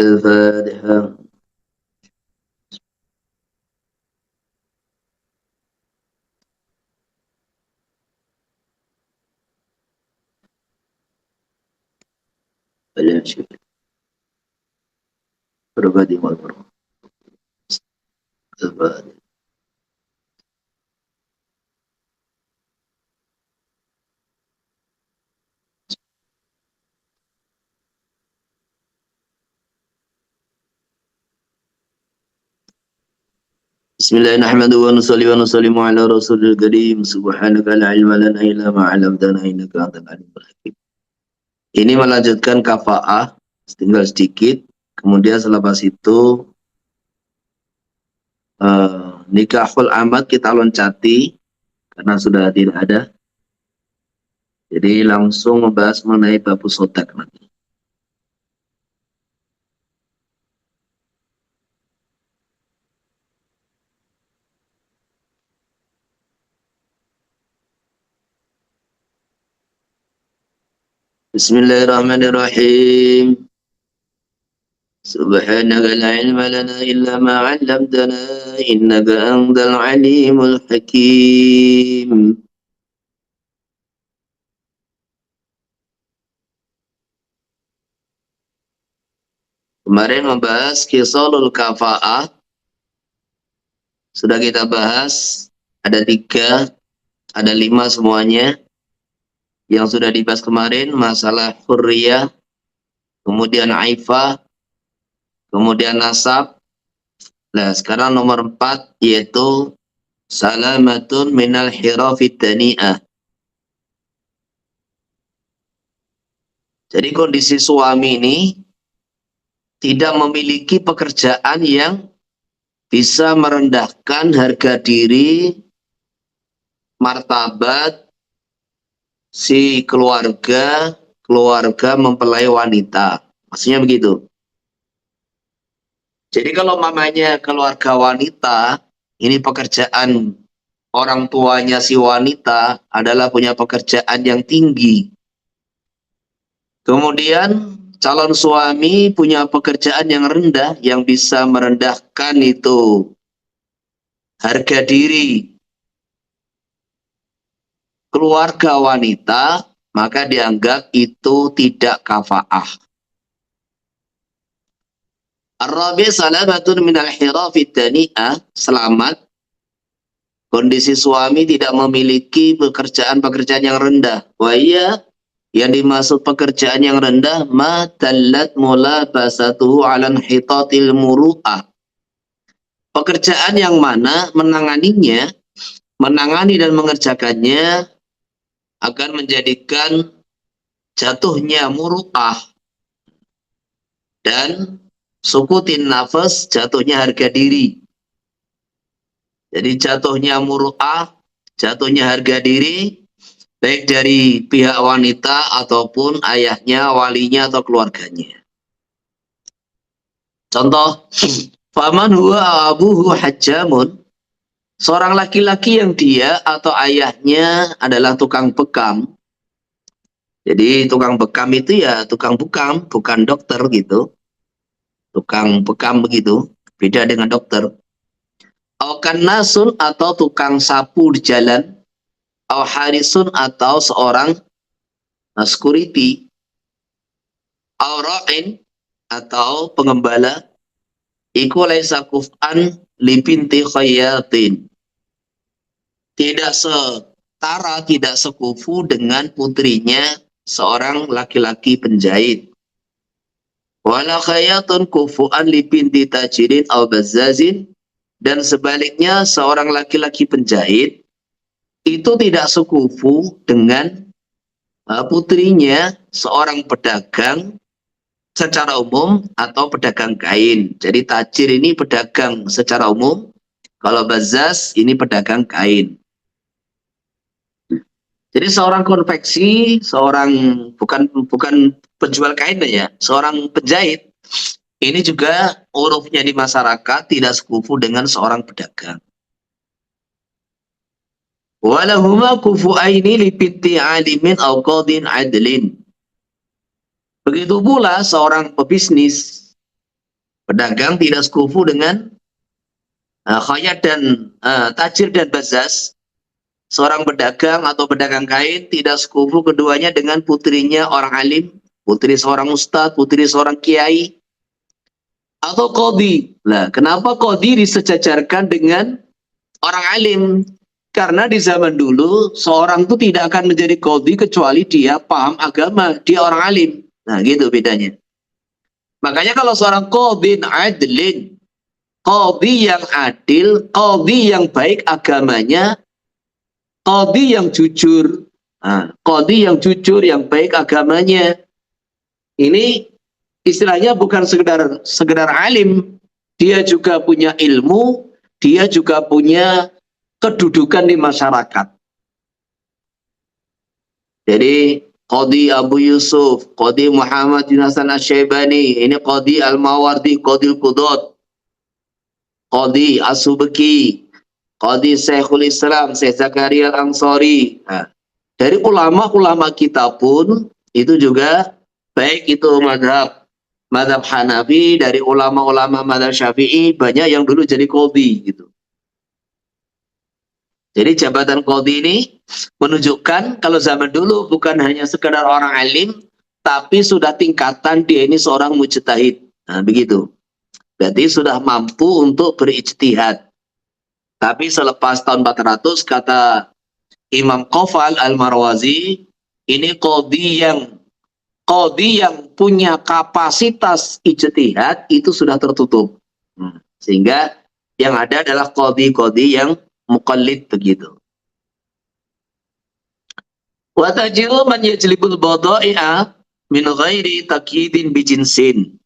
الفاتحة. الفاتحة. Berbadi والبركة. الفاتحة. بسم الله نحمده ونصلي ونسلم على رسول الكريم. سبحانك لا علم لنا إلا ما علمتنا إنك أنت العليم الحكيم. Ini melanjutkan kafa'ah, tinggal sedikit. Kemudian selepas itu nikahul amad kita loncati karena sudah tidak ada. Jadi langsung membahas mengenai babu sodak nanti. Bismillahirrahmanirrahim. Subhanaka la ilma lana illa ma 'allamtana innaka antal alimul hakim. Kemarin membahas khisalul kafa'ah. Sudah kita bahas, ada 3, ada 5 semuanya. Yang sudah dibahas kemarin, masalah hurriyah, kemudian aifah, kemudian nasab. Nah, sekarang nomor 4, yaitu salamatun minal hirafid dani'ah. Jadi kondisi suami ini tidak memiliki pekerjaan yang bisa merendahkan harga diri, martabat si keluarga mempelai wanita. Maksudnya begitu. Jadi kalau mamanya keluarga wanita, ini pekerjaan orang tuanya si wanita adalah punya pekerjaan yang tinggi. Kemudian calon suami punya pekerjaan yang rendah, yang bisa merendahkan itu harga diri keluarga wanita, maka dianggap itu tidak kafa'ah. Ar-rabi' salamatun minal hirafid dani'ah, selamat. Kondisi suami tidak memiliki pekerjaan-pekerjaan yang rendah. Wa iya, yang dimaksud pekerjaan yang rendah, ma tallat mulabasatuhu 'ala hitatil muru'ah. Pekerjaan yang mana menangani dan mengerjakannya akan menjadikan jatuhnya muru'ah dan sukutin nafas, jatuhnya harga diri. Jadi jatuhnya muru'ah, jatuhnya harga diri, baik dari pihak wanita ataupun ayahnya, walinya, atau keluarganya. Contoh, faman huwa abuhu hajjamun, seorang laki-laki yang dia atau ayahnya adalah tukang bekam. Jadi tukang bekam itu ya tukang bekam, bukan dokter gitu. Tukang bekam begitu, beda dengan dokter. Aukan nasun, atau tukang sapu di jalan. Au harisun, atau seorang security. Au ra'in, atau pengembala. Iku laisa kuf'an li binti khayatin. Tidak setara, tidak sekufu dengan putrinya seorang laki-laki penjahit. Wala khayatun kufu'an li binti tajirin aw bazzazin, dan sebaliknya seorang laki-laki penjahit itu tidak sekufu dengan putrinya seorang pedagang secara umum atau pedagang kain. Jadi tajir ini pedagang secara umum, kalau bazzaz ini pedagang kain. Jadi seorang konveksi, seorang bukan penjual kain ya, seorang penjahit ini juga urufnya di masyarakat tidak sekufu dengan seorang pedagang. Walahuma kufu'aini li binti alimin aw qadin adlin. Begitu pula seorang pebisnis, pedagang tidak sekufu dengan khayat dan tajir dan bazzaz. Seorang pedagang atau pedagang kain tidak sekufu keduanya dengan putrinya orang alim, putri seorang ustadz, putri seorang kiai, atau qadhi. Nah, kenapa qadhi disejajarkan dengan orang alim? Karena di zaman dulu seorang itu tidak akan menjadi qadhi kecuali dia paham agama, dia orang alim. Nah, gitu bedanya. Makanya kalau seorang qadhin adlin, qadhi yang adil, qadhi yang baik agamanya, qadhi yang jujur, qadhi yang jujur, yang baik agamanya. Ini istilahnya bukan sekedar alim, dia juga punya ilmu, dia juga punya kedudukan di masyarakat. Jadi Qadhi Abu Yusuf, Qadhi Muhammad bin Hasan Asy-Syaibani, ini Qadhi Al-Mawardi, Qadhi Al-Qudud, Qadhi As-Subki, Qadhi Syekhul Islam, Syekh Zakaria Al-Ansari. Nah, dari ulama-ulama kita pun itu juga baik itu madhab Hanafi, dari ulama-ulama madhab Syafi'i banyak yang dulu jadi qadhi gitu. Jadi jabatan qadhi ini menunjukkan kalau zaman dulu bukan hanya sekedar orang alim, tapi sudah tingkatan dia ini seorang mujtahid. Nah, begitu. Berarti sudah mampu untuk berijtihad. Tapi selepas tahun 400 kata Imam Qafal Al-Marwazi, ini qadhi yang punya kapasitas ijtihad itu sudah tertutup. Sehingga yang ada adalah qadhi yang muqallid begitu. Wa tajiru man yajlibul badai'a min ghairi takyidin bijinsin.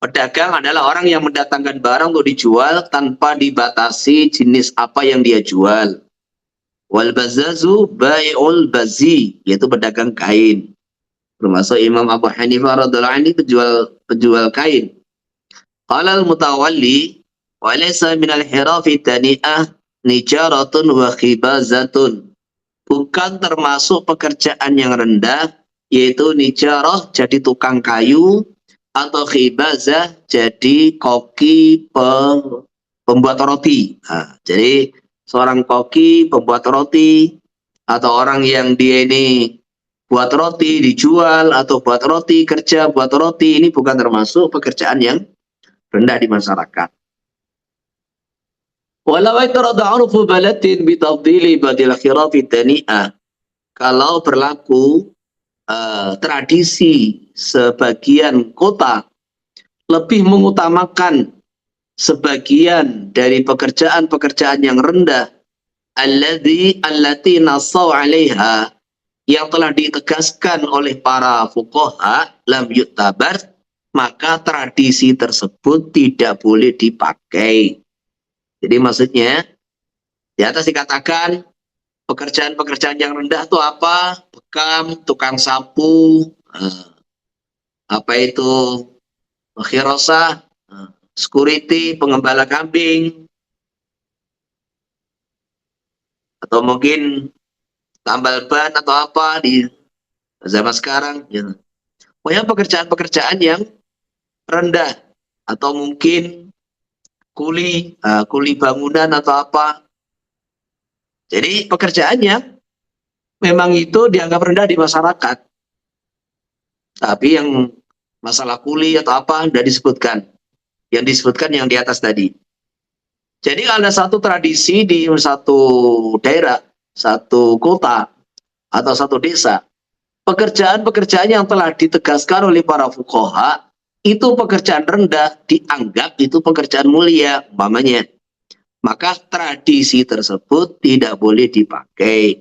Pedagang adalah orang yang mendatangkan barang untuk dijual tanpa dibatasi jenis apa yang dia jual. Wal bazzazu bai'ul bazzi, yaitu pedagang kain. Termasuk Imam Abu Hanifah radhiyallahu anhu penjual kain. Qala al-Mutawalli wa laysa min al-hirafi tani'ah nijaratun wa khibazatun. Bukan termasuk pekerjaan yang rendah, yaitu nijarah jadi tukang kayu, atau khibazah jadi koki pembuat roti. Nah, jadi seorang koki pembuat roti, atau orang yang dia ini buat roti dijual, atau buat roti kerja buat roti, ini bukan termasuk pekerjaan yang rendah di masyarakat. Walau itarada 'urfu baladin bi tafdili badil khirafi tani'ah. Kalau berlaku tradisi sebagian kota lebih mengutamakan sebagian dari pekerjaan-pekerjaan yang rendah, allati nasaw 'alaiha, yang telah ditegaskan oleh para fuqaha, lam yu'tabar, maka tradisi tersebut tidak boleh dipakai. Jadi maksudnya di atas dikatakan pekerjaan-pekerjaan yang rendah itu apa? Bekam, tukang sapu, apa itu khirasah, security, pengembala kambing, atau mungkin tambal ban atau apa di zaman sekarang. Gitu. Pokoknya pekerjaan-pekerjaan yang rendah, atau mungkin kuli bangunan atau apa. Jadi pekerjaannya memang itu dianggap rendah di masyarakat. Tapi yang masalah kuli atau apa tidak disebutkan. Yang disebutkan yang di atas tadi. Jadi ada satu tradisi di satu daerah, satu kota, atau satu desa. Pekerjaan-pekerjaan yang telah ditegaskan oleh para fuqaha itu pekerjaan rendah dianggap itu pekerjaan mulia umpamanya, maka tradisi tersebut tidak boleh dipakai.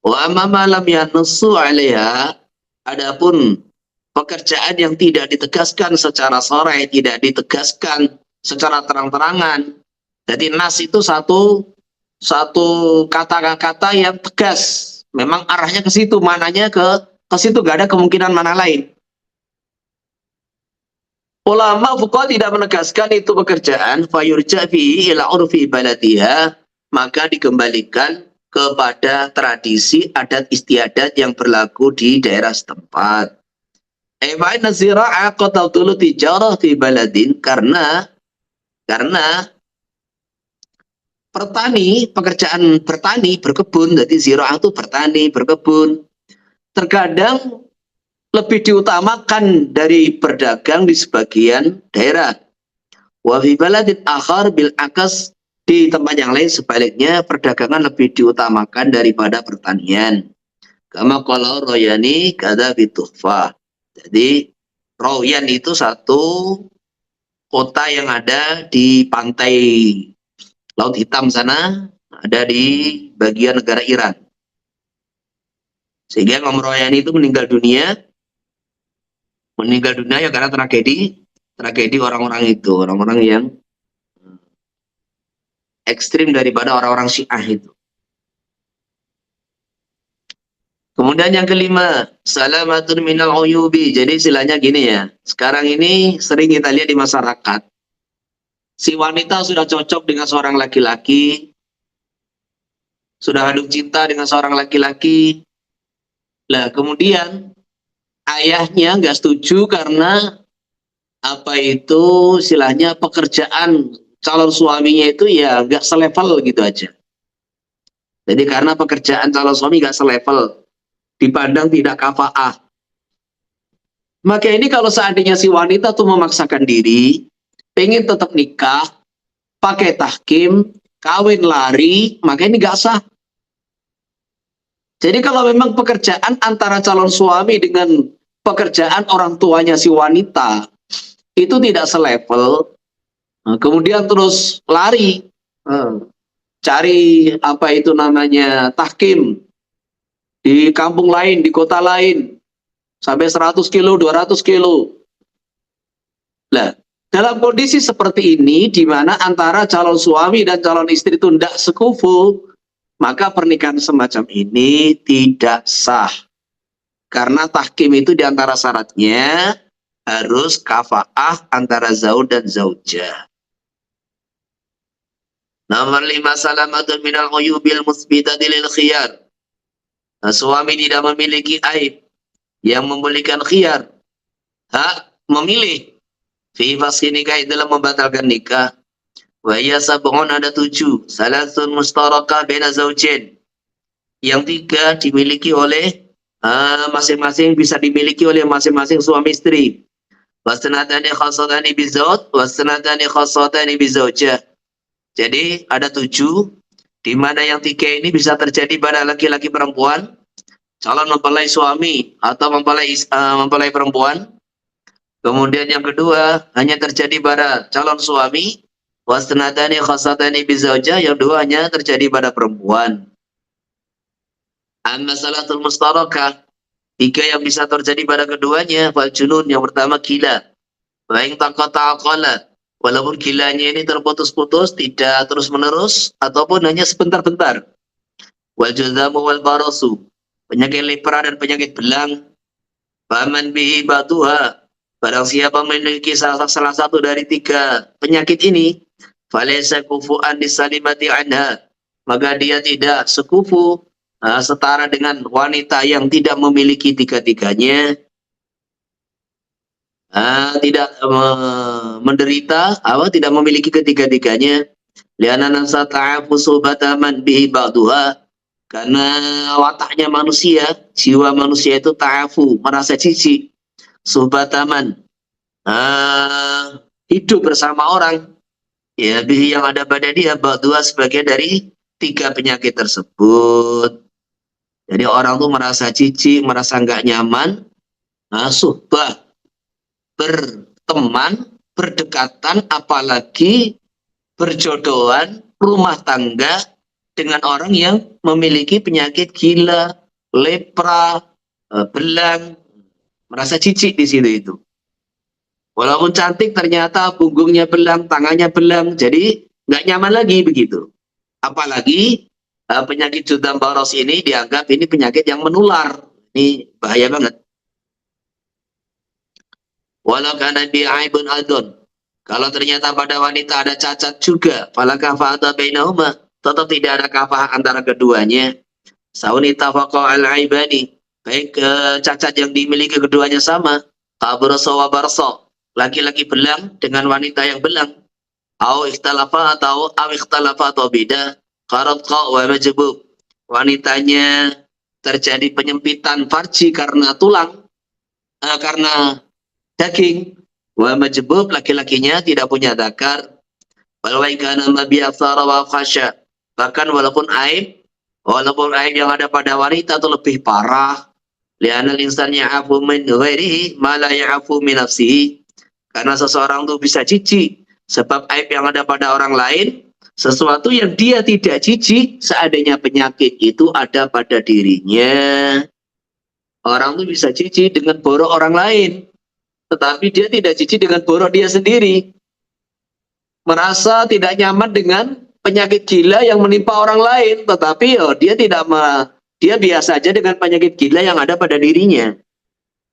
Wa amma ma lam yanussu 'alaiha, adapun pekerjaan yang tidak ditegaskan secara shar'i, tidak ditegaskan secara terang-terangan. Jadi nas itu satu kata-kata yang tegas. Memang arahnya ke situ, mananya ke situ, gak ada kemungkinan mana lain. Ulama fuqaha tidak menegaskan itu pekerjaan, fayurja fihi ila urfi baladiha, maka dikembalikan kepada tradisi adat istiadat yang berlaku di daerah setempat. Ma'inna zira'a qad tabtulu tijarah fi baladin, karena pekerjaan bertani, berkebun, jadi ziraah itu bertani, berkebun, terkadang lebih diutamakan dari berdagang di sebagian daerah. Wa fi baladin akhar bil akas, di tempat yang lain sebaliknya perdagangan lebih diutamakan daripada pertanian. Kama qala Royani kada bituhfah. Jadi Royan itu satu kota yang ada di pantai Laut Hitam sana, ada di bagian negara Iran. Sehingga Imam Royani itu meninggal dunia ya karena tragedi orang-orang itu, orang-orang yang ekstrim daripada orang-orang Syiah itu. Kemudian yang kelima, salamatun minal uyubi. Jadi istilahnya gini ya, sekarang ini sering kita lihat di masyarakat, si wanita sudah cocok dengan seorang laki-laki, sudah aduk cinta dengan seorang laki-laki, lah kemudian ayahnya nggak setuju karena apa itu istilahnya pekerjaan calon suaminya itu ya nggak selevel gitu aja. Jadi karena pekerjaan calon suami nggak selevel, dipandang tidak kafaah. Maka ini kalau seandainya si wanita tuh memaksakan diri, pengen tetap nikah, pakai tahkim, kawin lari, maka ini nggak sah. Jadi kalau memang pekerjaan antara calon suami dengan pekerjaan orang tuanya si wanita itu tidak selevel, kemudian terus lari, cari apa itu namanya tahkim di kampung lain, di kota lain, sampai 100 kilo, 200 kilo. Nah, dalam kondisi seperti ini, di mana antara calon suami dan calon istri itu tidak sekufu, maka pernikahan semacam ini tidak sah. Karena tahkim itu diantara syaratnya harus kafaah antara zauj dan zaujah. Nomor 5, salamatun minal uyubil musbitati lil khiyar. Nah, suami tidak memiliki aib yang membolehkan khiyar, hak memilih fi fasli nikah dalam membatalkan nikah. Wa hiya sab'un, ada 7. Salasun mustaraka baina zaujain. Yang 3 dimiliki oleh masing-masing, bisa dimiliki oleh masing-masing suami istri. Wasnatani khassatani bizauj, wasnatani khassatani bizaujah. Jadi ada 7, di mana yang 3 ini bisa terjadi pada laki-laki perempuan, calon mempelai suami atau mempelai perempuan. Kemudian yang kedua hanya terjadi pada calon suami, wasnatani khassatani bizaujah, yang 2 hanya terjadi pada perempuan. Amma salatul mustarakah, 3 yang bisa terjadi pada keduanya, fal junun, yang pertama gila. Wa in taqata aqala, walaupun gilanya ini terputus-putus, tidak terus-menerus, ataupun hanya sebentar-bentar. Wal judzamu wal barasu, penyakit lepra dan penyakit belang. Faman bihi batuha, barang siapa memiliki salah satu dari 3 penyakit ini, falaysa kufu'an disalimati anha, maka dia tidak sekufu, setara dengan wanita yang tidak memiliki 3-tiganya, tidak menderita, tidak memiliki ketiga-tiganya. Liana nasa ta'afusu bataman bihi ba'duha, karena wataknya manusia, jiwa manusia itu ta'afu, merasa jijik, subataman, hidup bersama orang, ya bihi, yang ada pada dia ba'duha, sebagian dari 3 penyakit tersebut. Jadi orang tuh merasa jijik, merasa nggak nyaman, suhbah, berteman, berdekatan, apalagi berjodohan, rumah tangga dengan orang yang memiliki penyakit gila, lepra, belang, merasa jijik di situ itu. Walaupun cantik ternyata punggungnya belang, tangannya belang, jadi nggak nyaman lagi begitu. Apalagi penyakit Judam Baros ini dianggap ini penyakit yang menular. Ini bahaya banget. Walau karena bi'aibun adon. Kalau ternyata pada wanita ada cacat juga, fala kafa'ata bainahuma, tetap tidak ada kafah antara keduanya. Saunita faqa al-aibani, baik cacat yang dimiliki keduanya sama, kabarso wa barso, laki-laki belang dengan wanita yang belang, au ikhtalafa atau beda, qaratqa wa majbub, wanitanya terjadi penyempitan farji karena tulang, karena daging, wa majbub, laki-lakinya tidak punya zakar, walau kana mabi'athara wa khasya, bahkan walaupun aib yang ada pada wanita itu lebih parah, li'anal insan ya'afu min ghairihi ma la ya'afu min nafsihi, karena seseorang itu bisa jijik sebab aib yang ada pada orang lain, sesuatu yang dia tidak jijik seandainya penyakit itu ada pada dirinya. Orang itu bisa jijik dengan borok orang lain, tetapi dia tidak jijik dengan borok dia sendiri. Merasa tidak nyaman dengan penyakit gila yang menimpa orang lain, tetapi dia biasa saja dengan penyakit gila yang ada pada dirinya.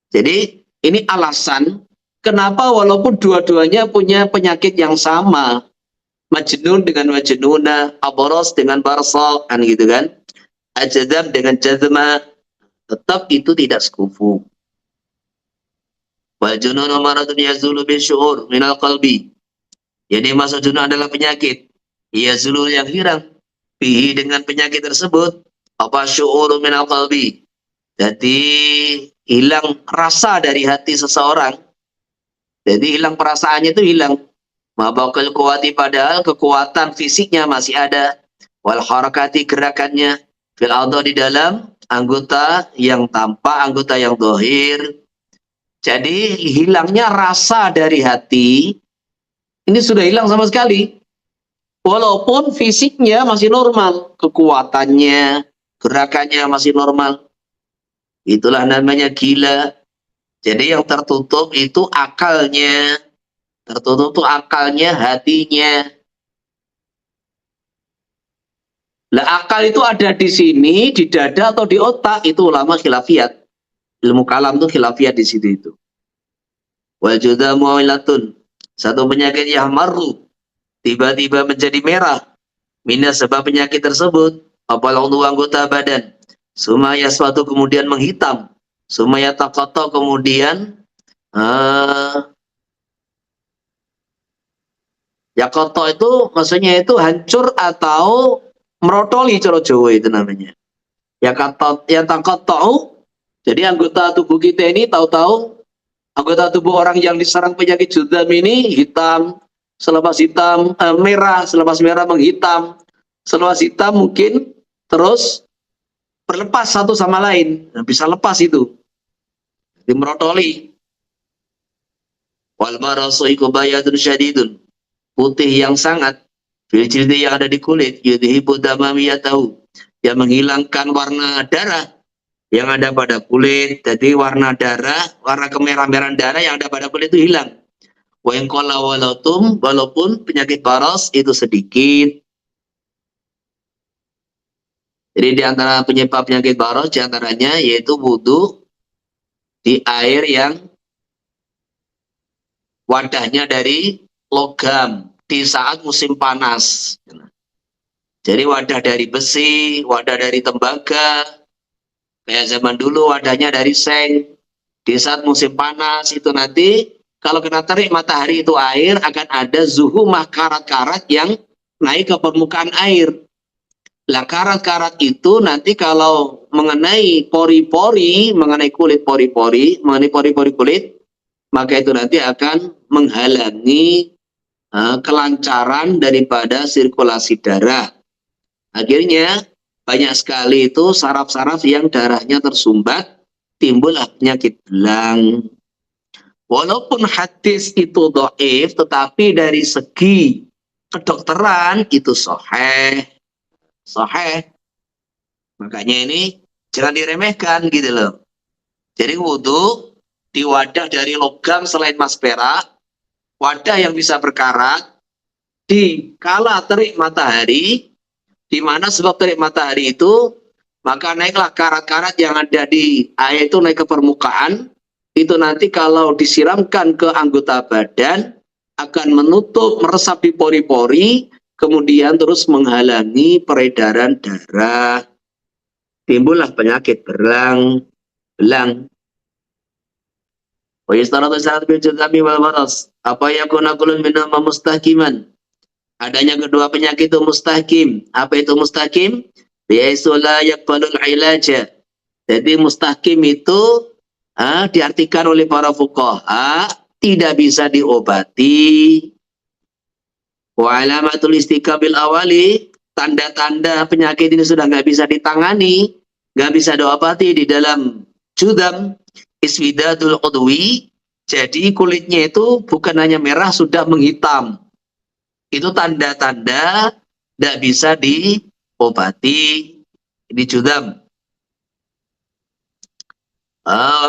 Jadi ini alasan kenapa walaupun dua-duanya punya penyakit yang sama, majnun dengan majnuna, aboros dengan barsa, kan gitu kan, ajadam dengan jazma, tetap itu tidak sekufu. Wal jununu maradun yazulu bi syu'ur minal qalbi. Jadi maksud junun adalah penyakit yazulu yang hilang bihi dengan penyakit tersebut, apa syu'ur minal qalbi, jadi hilang rasa dari hati seseorang. Jadi hilang perasaannya itu hilang. Mabaqal quwati, padahal kekuatan fisiknya masih ada. Wal harakati, gerakannya. Fil adha, di dalam anggota yang tampak, anggota yang dohir. Jadi hilangnya rasa dari hati ini sudah hilang sama sekali. Walaupun fisiknya masih normal, kekuatannya, gerakannya masih normal. Itulah namanya gila. Jadi yang tertutup itu akalnya. Tertutup itu akalnya, hatinya. Lah akal itu ada di sini, di dada atau di otak, itu ulama khilafiyat. Ilmu kalam itu khilafiyat di situ itu. Wal juda mu'ilatun, satu penyakit yang marru, tiba-tiba menjadi merah. Minas, sebab penyakit tersebut, apalagi untuk anggota badan. Sumaya suatu kemudian menghitam. Sumaya takoto kemudian yakoto itu maksudnya itu hancur atau merotoli, cara Jawa itu namanya. Ya takoto, jadi anggota tubuh kita ini tahu-tahu anggota tubuh orang yang diserang penyakit judam ini hitam, selepas hitam merah, selepas merah menghitam, selepas hitam mungkin terus berlepas satu sama lain, bisa lepas itu, dimerotoli. Wal marasu ikubayatun syadidun, putih yang sangat, fil jildi, yang ada di kulit, yudhibu damamiyatahu, yang menghilangkan warna darah yang ada pada kulit. Jadi warna darah, warna kemerah-merahan darah yang ada pada kulit itu hilang. Wa in qalla walaupun penyakit baros itu sedikit. Jadi di antara penyebab penyakit baros diantaranya yaitu wudu di air yang wadahnya dari logam di saat musim panas. Jadi wadah dari besi, wadah dari tembaga, kayak zaman dulu wadahnya dari seng. Di saat musim panas itu nanti kalau kena terik matahari itu air akan ada zuhumah, karat-karat yang naik ke permukaan air. Lah karat-karat itu nanti kalau mengenai pori-pori, mengenai kulit pori-pori, mengenai pori-pori kulit, maka itu nanti akan menghalangi kelancaran daripada sirkulasi darah. Akhirnya banyak sekali itu saraf-saraf yang darahnya tersumbat, timbullah penyakit belang. Walaupun hadis itu dhaif, tetapi dari segi kedokteran itu sahih. Sahih. Makanya ini jangan diremehkan gitu loh. Jadi wudhu di wadah dari logam selain mas perak, wadah yang bisa berkarat, di kala terik matahari, di mana sebab terik matahari itu, maka naiklah karat-karat yang ada di air itu naik ke permukaan, itu nanti kalau disiramkan ke anggota badan, akan menutup, meresap di pori-pori, kemudian terus menghalangi peredaran darah. Timbullah penyakit belang. Wa yastaratu sa'at bil jazami wal maras. Apa yakuna kullun minhuma mustaqiman. Adanya kedua penyakit itu mustahkim. Apa itu mustahkim? Biaisu la yaqbalul ilaja. Jadi mustahkim itu diartikan oleh para fuqaha tidak bisa diobati. Wa alamatul istiqabil awali, tanda-tanda penyakit ini sudah nggak bisa ditangani, nggak bisa diobati di dalam judam iswidatul udwi, jadi kulitnya itu bukan hanya merah, sudah menghitam. Itu tanda-tanda tidak bisa diobati di judam.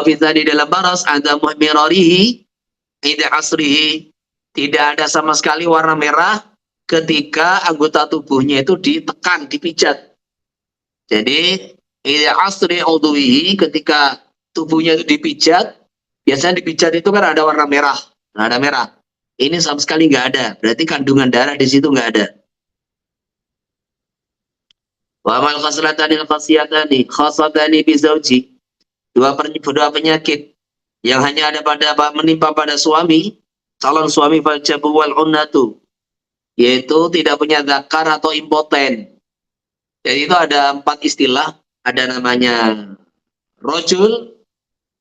Bisa di dalam baras ada muhmirarihi, tidak asrihi, tidak ada sama sekali warna merah ketika anggota tubuhnya itu ditekan, dipijat. Jadi ida asri udwihi, ketika tubuhnya itu dipijat, biasanya dipijat itu kan ada warna merah, ada merah. Ini sama sekali nggak ada, berarti kandungan darah di situ nggak ada. Wa amal khaslatani khasiyatani khasatani bizauji, dua penyakit yang hanya ada pada menimpa pada suami, calon suami, faljabu wal unnatu, yaitu tidak punya zakar atau impoten. Jadi itu ada 4 istilah, ada namanya rojul,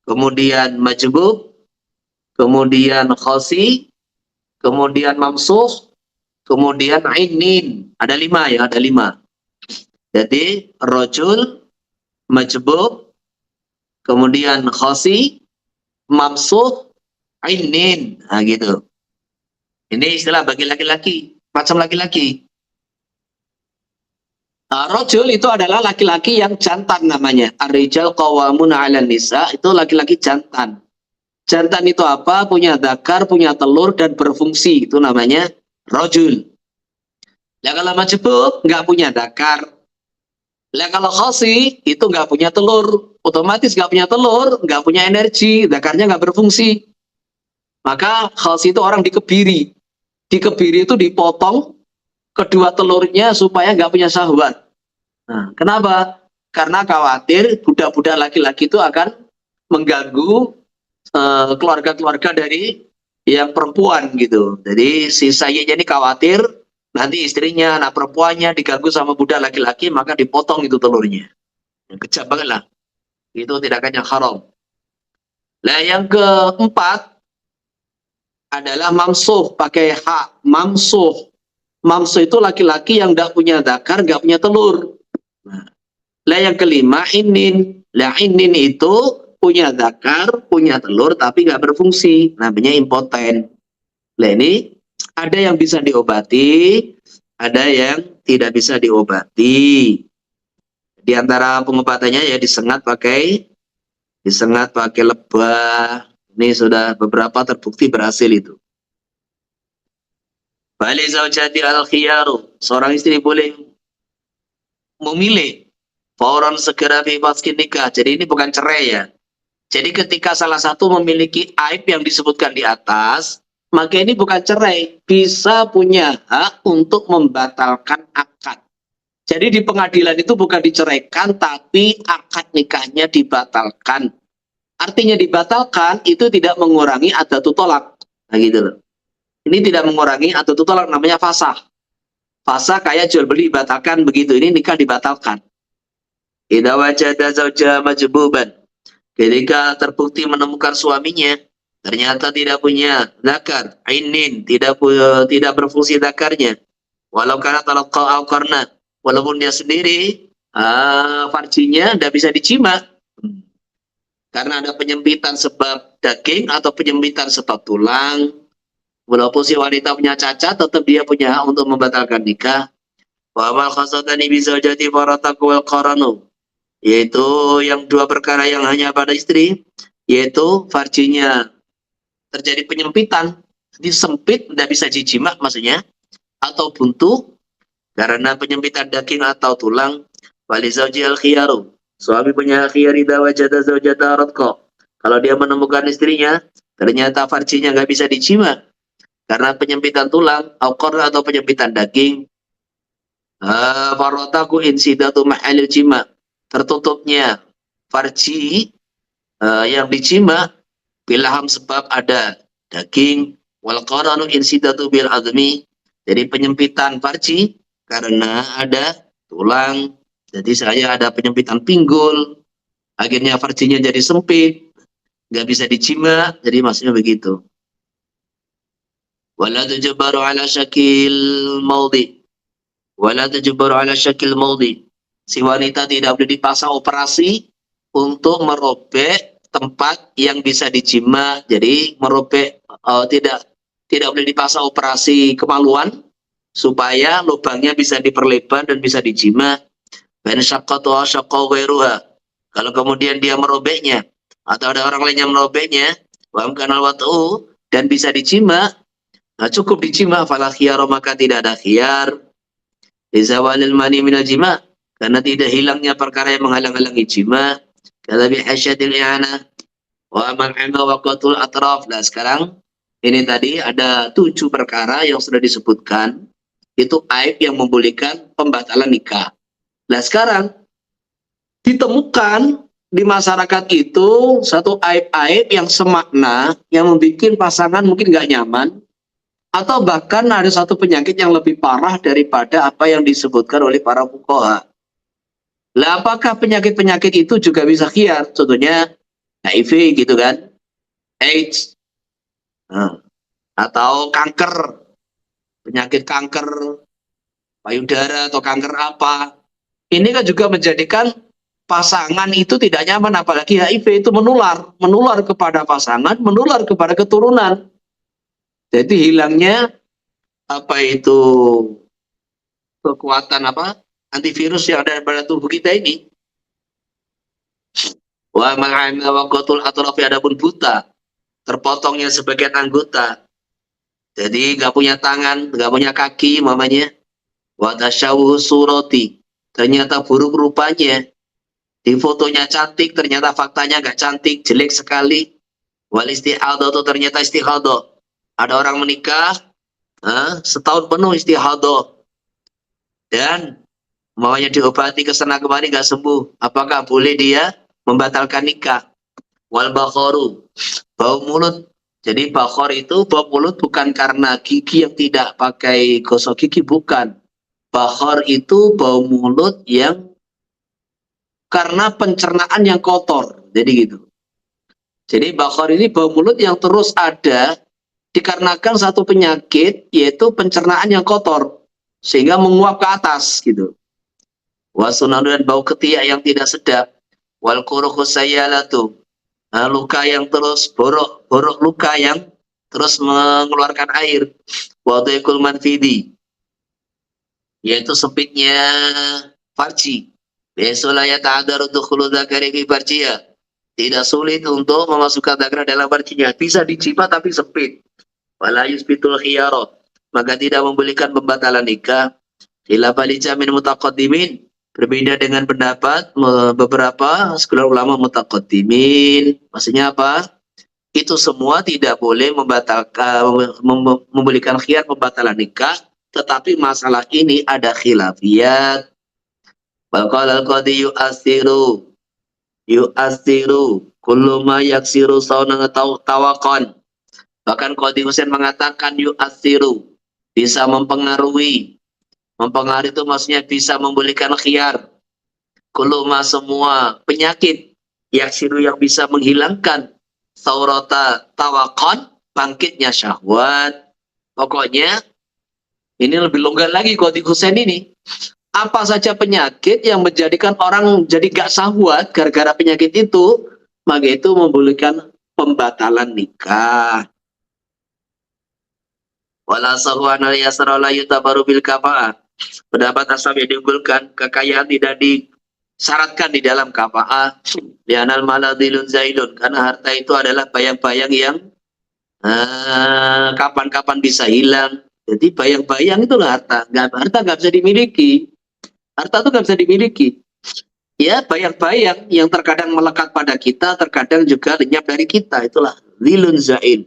kemudian majbub, kemudian khosi, kemudian mamsuh, kemudian ainin. Ada 5 ya, ada 5. Jadi rojul, majbub, kemudian khosi, mamsuh, ainin. Nah gitu. Ini istilah bagi laki-laki, macam laki-laki. Rojul itu adalah laki-laki yang jantan namanya. Ar-rijal qawwamuna 'alan nisa, itu laki-laki jantan. Jantan itu apa? Punya zakar, punya telur, dan berfungsi. Itu namanya rojul. Nah kalau majbub, nggak punya zakar. Nah kalau khosi, itu nggak punya telur. Otomatis nggak punya telur, nggak punya energi, zakarnya nggak berfungsi. Maka khosi itu orang dikebiri. Dikebiri itu dipotong kedua telurnya supaya nggak punya syahwat. Nah, kenapa? Karena khawatir budak-budak laki-laki itu akan mengganggu keluarga-keluarga dari yang perempuan gitu. Jadi si sayyinya ini khawatir nanti istrinya, anak perempuannya diganggu sama budak laki-laki, maka dipotong itu telurnya. Kejam banget lah. Itu tindakan yang haram. Nah yang keempat adalah mamsuh, pakai hak. Mamsuh. Mamsuh itu laki-laki yang tidak punya zakar, nggak punya telur. Nah yang kelima inin. Nah inin itu punya zakar, punya telur, tapi nggak berfungsi. Namanya impoten. Nah ini ada yang bisa diobati, ada yang tidak bisa diobati. Di antara pengobatannya ya disengat pakai lebah. Ini sudah beberapa terbukti berhasil itu. Bali zaujati al-khiyaru, seorang istri boleh memilih fauran segera bebas nikah. Jadi ini bukan cerai ya. Jadi ketika salah satu memiliki aib yang disebutkan di atas, maka ini bukan cerai, bisa punya hak untuk membatalkan akad. Jadi di pengadilan itu bukan diceraikan, tapi akad nikahnya dibatalkan. Artinya dibatalkan itu tidak mengurangi adatu tolak. Nah gitu loh. Ini tidak mengurangi adatu tolak, namanya fasah. Fasah kayak jual beli dibatalkan begitu, ini nikah dibatalkan. Idza wajada zauja majbuban, ketika terbukti menemukan suaminya ternyata tidak punya zakar, ainin, tidak berfungsi zakarnya. Walau karena talaqqa au qarna, walaupun dia sendiri farjinya tidak bisa dicima. karena ada penyempitan sebab daging atau penyempitan sebab tulang. Walaupun si wanita punya cacat, tetap dia punya hak untuk membatalkan nikah. Wa amal khasatani bi zaujati farataku wal qaranu. Yaitu yang dua perkara yang hanya pada istri, yaitu farjinya terjadi penyempitan, jadi sempit, tidak bisa dijima maksudnya, atau buntu karena penyempitan daging atau tulang. Wali zauji al khiyaru. Suami punya khiyar idza wajada zaujata radqa. Kalau dia menemukan istrinya, ternyata farjinya nggak bisa dijima karena penyempitan tulang, atau penyempitan daging. Farotaku insidatu ma'alil jima. Tertutupnya farji yang dijima bilaham sebab ada daging. Wal qaranu insidatu bil admi. Jadi penyempitan farji karena ada tulang. Jadi saya ada penyempitan pinggul. Akhirnya farjinya jadi sempit. Nggak bisa dijima. Jadi maksudnya begitu. Wala tujbaru ala syakil maudhi. Wala tujbaru ala syakil maudhi. Si wanita tidak boleh dipaksa operasi untuk merobek tempat yang bisa dijima. Jadi merobek tidak boleh dipaksa operasi kemaluan supaya lubangnya bisa diperlebar dan bisa dijima. Ben syaqqatu syaqqa ghairuha. Kalau kemudian dia merobeknya atau ada orang lain yang merobeknya, wa amkanal wat'u dan bisa dijima, nah cukup dijima, fala khiyar, maka tidak ada khiyar. Lizawalil mani minal jima, karena tidak hilangnya perkara yang menghalang-halangi jima. Kala bihasyatil i'ana wa amal ama wa qatul atraf. Nah sekarang ini tadi ada 7 perkara yang sudah disebutkan, itu aib yang membolehkan pembatalan nikah. Nah sekarang ditemukan di masyarakat itu satu aib-aib yang semakna, yang membuat pasangan mungkin nggak nyaman, atau bahkan ada satu penyakit yang lebih parah daripada apa yang disebutkan oleh para fuqaha. Lah apakah penyakit-penyakit itu juga bisa khiyar? Contohnya HIV gitu kan, AIDS, atau kanker, penyakit kanker payudara atau kanker apa. Ini kan juga menjadikan pasangan itu tidak nyaman, apalagi HIV itu menular kepada pasangan, menular kepada keturunan. Jadi hilangnya apa itu kekuatan antivirus yang ada pada tubuh kita ini. Wa ma'ana wa qatul atrafi, adapun buta, terpotongnya sebagian anggota. Jadi nggak punya tangan, nggak punya kaki mamanya. Wa tasyawuhu surati, ternyata buruk rupanya. Di fotonya cantik, ternyata faktanya nggak cantik, jelek sekali. Wal istihadah, itu ternyata istihadah. Ada orang menikah, setahun penuh istihadah. Dan maunya diobati kesana kemari nggak sembuh. Apakah boleh dia membatalkan nikah? Wal bakhoru, bau mulut. Jadi bakhor itu bau mulut bukan karena gigi yang tidak pakai gosok gigi, bukan. Bakhor itu bau mulut yang karena pencernaan yang kotor. Jadi gitu. Jadi bakhor ini bau mulut yang terus ada dikarenakan satu penyakit, yaitu pencernaan yang kotor, sehingga menguap ke atas gitu. Wasunan, dan bau ketiak yang tidak sedap. Wal kuruhus sayyalatu, luka yang terus borok luka yang terus mengeluarkan air. Wadaiqul manfidi, yaitu sempitnya farji. Besolaya ta'adaru dukhulu dzakari fi farjiha, tidak sulit untuk memasukkan dzakar dalam farjinya, bisa dicipta tapi sempit. Wala yusbitul khiyarat, maka tidak membolehkan pembatalan nikah. Khilafan lijamin mutaqaddimin, berbeda dengan pendapat beberapa sekelompok ulama mutaqaddimin. Maksudnya apa? Itu semua tidak boleh membolehkan khiyar pembatalan nikah, tetapi masalah ini ada khilafiyat. Baqala al-qadi yu'asiru kullu ma yaksiru saunan tawaqan. Bahkan Qadhi Husain mengatakan yu'asiru, bisa mempengaruhi. Mempengaruhi itu maksudnya bisa membolehkan khiyar. Kullu ma, semua penyakit yaksiru, yang bisa menghilangkan saurata tawaqan, bangkitnya syahwat. Pokoknya ini lebih longgar lagi Qadhi Husain ini. Apa saja penyakit yang menjadikan orang jadi gak syahwat, gara-gara penyakit itu, maka itu membolehkan pembatalan nikah. Wala sahwana yasra la yutabaru bil kafa'ah. Pendapat asal yang diunggulkan, kekayaan tidak disyaratkan di dalam kafa'ah. Lianal maladilun zailun, karena harta itu adalah bayang-bayang yang kapan-kapan bisa hilang. Jadi bayang-bayang itulah harta. Harta nggak bisa dimiliki. Harta itu nggak bisa dimiliki. Ya, bayang-bayang yang terkadang melekat pada kita, terkadang juga lenyap dari kita. Itulah zilun zail.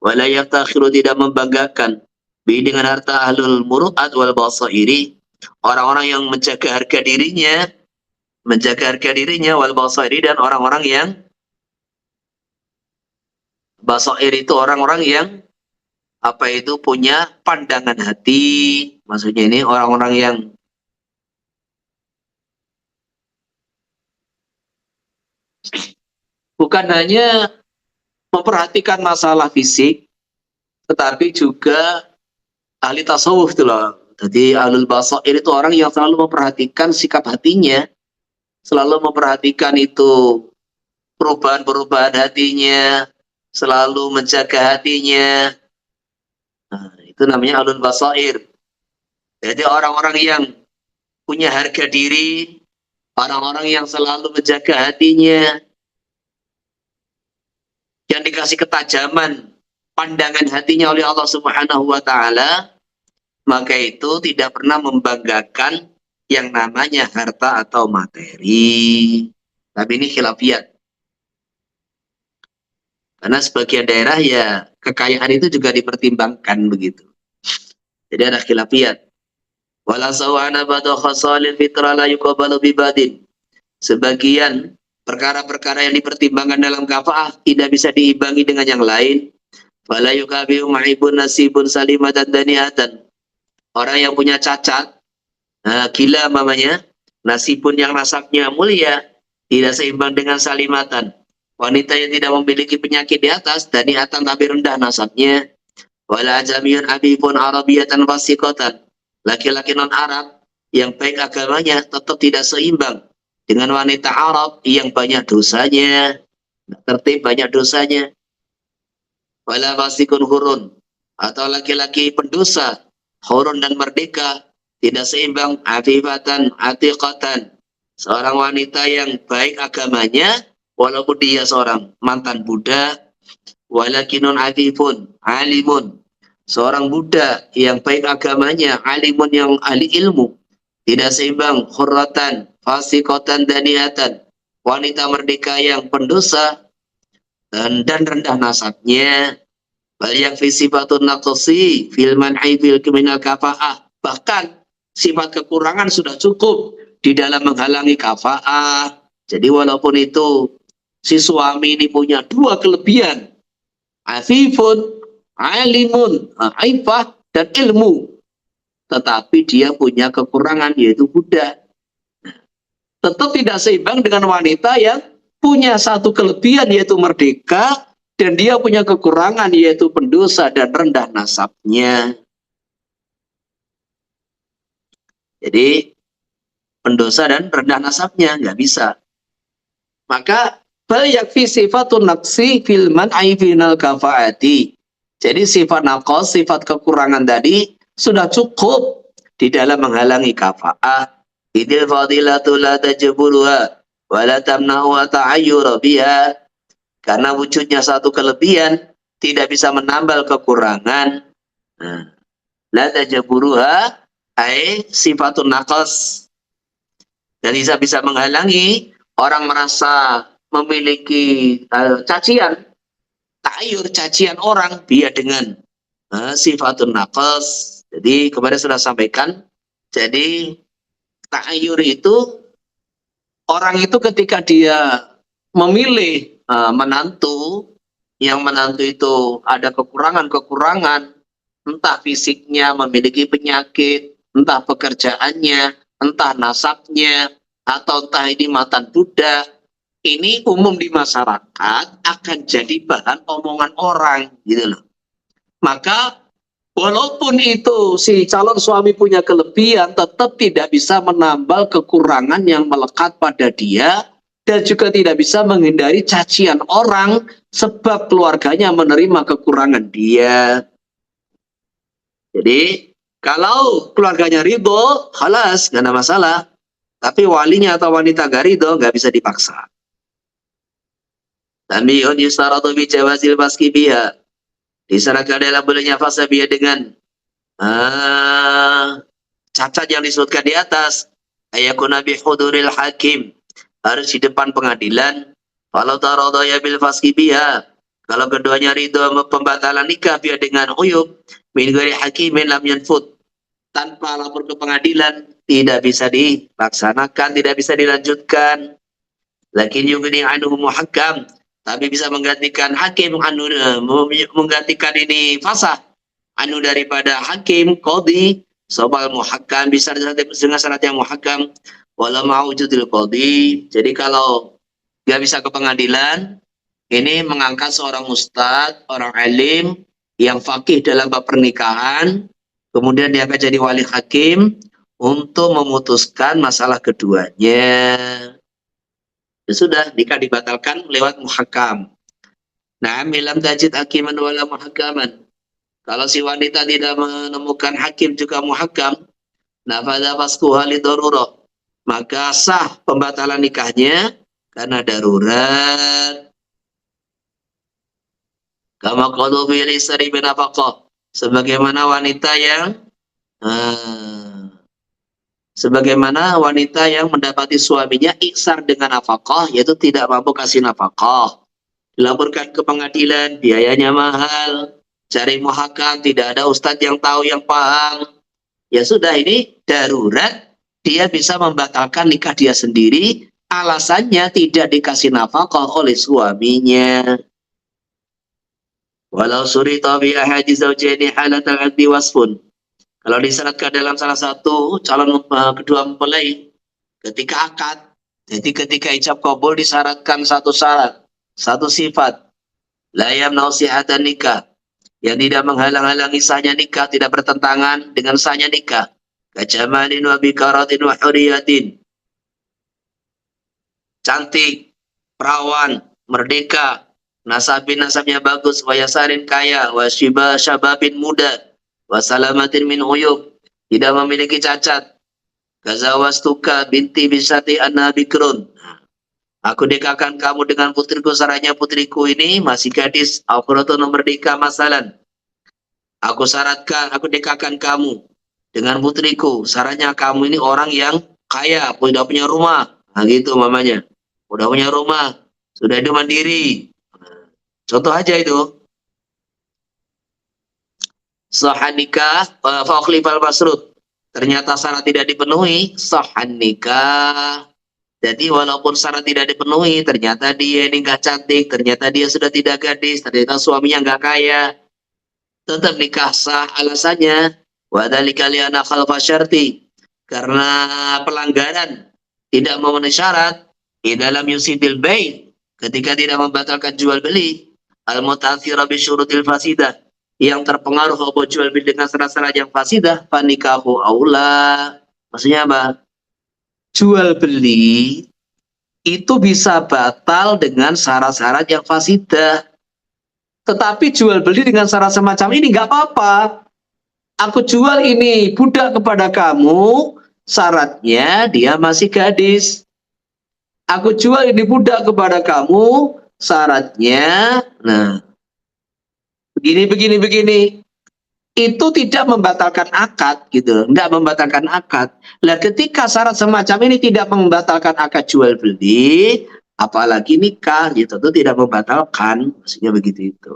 Wala yaktakhiru, tidak membanggakan. Bi, dengan harta ahlul muru'at wal basairi, orang-orang yang menjaga harga dirinya wal basairi, dan orang-orang yang basair itu orang-orang yang apa itu punya pandangan hati. Maksudnya ini orang-orang yang bukan hanya memperhatikan masalah fisik, tetapi juga ahli tasawuf itu loh. Jadi ahlul basair itu orang yang selalu memperhatikan sikap hatinya, selalu memperhatikan itu perubahan-perubahan hatinya, selalu menjaga hatinya. Nah, itu namanya ahlul basair. Jadi orang-orang yang punya harga diri, orang-orang yang selalu menjaga hatinya, yang dikasih ketajaman pandangan hatinya oleh Allah Subhanahu wa taala, maka itu tidak pernah membanggakan yang namanya harta atau materi. Tapi ini khilafiyat. Karena sebagian daerah ya kekayaan itu juga dipertimbangkan begitu. Jadi ada khilafiyat. Wala sawana ba'da khasalil fitra la yuqabalu bibadin. Sebagian perkara-perkara yang dipertimbangkan dalam kafa'ah tidak bisa diimbangi dengan yang lain. Fala yukabihu ma'ibun nasibun salimatan daniatan. Orang yang punya cacat, gila mamanya, nasibun yang nasabnya mulia, tidak seimbang dengan salimatan. Wanita yang tidak memiliki penyakit di atas, daniatan tapi rendah nasabnya. Wala ajamiyun abibun arabiyatan fasikotan. Laki-laki non-Arab yang baik agamanya tetap tidak seimbang dengan wanita Arab yang banyak dosanya, tertib banyak dosanya. Wala fasikun hurun, atau laki-laki pendosa, hurun dan merdeka, tidak seimbang afifatan atiqatan, seorang wanita yang baik agamanya walaupun dia seorang mantan budak. Walakinun afifun alimun, seorang budak yang baik agamanya, alimun yang ahli ilmu, tidak seimbang hurratan fasikotan daniatan, wanita merdeka yang pendosa dan rendah nasabnya. Bal yakfi sifatun naqsi fil man'i fil kriminal kafa'ah, bahkan sifat kekurangan sudah cukup di dalam menghalangi kafa'ah. Jadi walaupun itu si suami ini punya dua kelebihan, afifun alimun, aifah dan ilmu, tetapi dia punya kekurangan yaitu budak, tetap tidak seimbang dengan wanita yang punya satu kelebihan yaitu merdeka, dan dia punya kekurangan yaitu pendosa dan rendah nasabnya. Jadi pendosa dan rendah nasabnya nggak bisa. Maka bal yakfi sifatun naqsi fil man'i final kafaati. Jadi sifat naqas, sifat kekurangan tadi sudah cukup di dalam menghalangi kafa'ah. Idil fadilatu la tajburuha wa la tamna'u ta'ayyura biha. Karena wujudnya satu kelebihan tidak bisa menambal kekurangan. La tajburuha ai sifatun naqas. Dan bisa menghalangi orang merasa memiliki cacian, ta'ayyur, cacian orang dia dengan sifatun naqas. Jadi kemarin sudah sampaikan, jadi ta'ayyur itu orang itu ketika dia memilih menantu, yang menantu itu ada kekurangan-kekurangan, entah fisiknya memiliki penyakit, entah pekerjaannya, entah nasabnya, atau entah ini mantan budak, ini umum di masyarakat akan jadi bahan omongan orang gitu loh. Maka walaupun itu si calon suami punya kelebihan, tetap tidak bisa menambal kekurangan yang melekat pada dia dan juga tidak bisa menghindari cacian orang sebab keluarganya menerima kekurangan dia. Jadi kalau keluarganya ridho, halas, nggak ada masalah. Tapi walinya atau wanita gak ridho, nggak bisa dipaksa. Tambiun yustaratu bi jawazil faski biha. Disyaratkan dalam bolehnya fasa biha dengan cacat yang disebutkan di atas. Ayakuna bi huduril hakim. Harus di depan pengadilan. Walau taradaya bil faski biha. Kalau keduanya ridho pembatalan nikah biha dengan uyub. Min ghairi hakimin lam yanfud. Tanpa lapor ke pengadilan, tidak bisa dilaksanakan, tidak bisa dilanjutkan. Lakin yugni anhu muhakkam. Tapi bisa menggantikan hakim anu, menggantikan ini fasah anu daripada hakim qadhi sobal muhakkam bisa dengan syarat yang muhakkam wala ma'wujudil qadhi. Jadi kalau nggak bisa ke pengadilan, ini mengangkat seorang ustadz, orang alim yang faqih dalam bab pernikahan, kemudian dia akan jadi wali hakim untuk memutuskan masalah keduanya. Ya sudah, nikah dibatalkan lewat muhakam. Nah, milam tajid hakiman wala muhakaman. Kalau si wanita tidak menemukan hakim juga muhakam, nafadha fasquha li darurah. Maka sah pembatalan nikahnya karena darurat. Kama qadu bi lisari bin nafaqah. Sebagaimana wanita yang mendapati suaminya iksar dengan nafkah, yaitu tidak mampu kasih nafkah. Dilaporkan ke pengadilan, biayanya mahal, cari muhakam, tidak ada ustadz yang tahu, yang paham. Ya sudah, ini darurat, dia bisa membatalkan nikah dia sendiri, alasannya tidak dikasih nafkah oleh suaminya. Walau surita bi ahadi zawjaini halatal aqdi wasfun. Kalau disyaratkan dalam salah satu calon kedua mempelai ketika akad, jadi ketika ijab kabul disyaratkan satu syarat, satu sifat, la yamna'u sihhatan nikah, yang tidak menghalang-halangi sahnya nikah, tidak bertentangan dengan sahnya nikah. Kajamalin wa bikaratin wa huriyatin. Cantik, perawan, merdeka, nasabnya bagus, wa yasarin kaya, wa syababin muda, wasalamatin min uyub, tidak memiliki cacat. Gazawastuka binti bisati anna bikrun. Aku nikahkan kamu dengan putriku, syaratnya putriku ini masih gadis. Akhratun merdeka masalan. Aku nikahkan kamu dengan putriku, syaratnya kamu ini orang yang kaya, sudah punya rumah. Nah gitu mamanya. Sudah punya rumah, sudah hidup mandiri. Contoh aja itu. Sahhan nikah fa'ukhlifal masrud. Ternyata syarat tidak dipenuhi, sahhan nikah. Jadi walaupun syarat tidak dipenuhi, ternyata dia ini nggak cantik, ternyata dia sudah tidak gadis, ternyata suaminya nggak kaya, tetap nikah sah. Alasannya wadzalika li'anna khalfa syarti, karena pelanggaran tidak memenuhi syarat di dalam yusidil bai', ketika tidak membatalkan jual beli, al-mutatsira bi syurutil fasidah, yang terpengaruh apa jual beli dengan syarat-syarat yang fasidah, fanikahu aula. Maksudnya apa? Jual beli itu bisa batal dengan syarat-syarat yang fasidah. Tetapi jual beli dengan syarat semacam ini nggak apa-apa. Aku jual ini budak kepada kamu, syaratnya dia masih gadis. Aku jual ini budak kepada kamu, syaratnya, nah, begini. Itu tidak membatalkan akad, gitu, nggak membatalkan akad. Nah, ketika syarat semacam ini tidak membatalkan akad jual beli, apalagi nikah, gitu, itu tidak membatalkan, maksudnya begitu itu.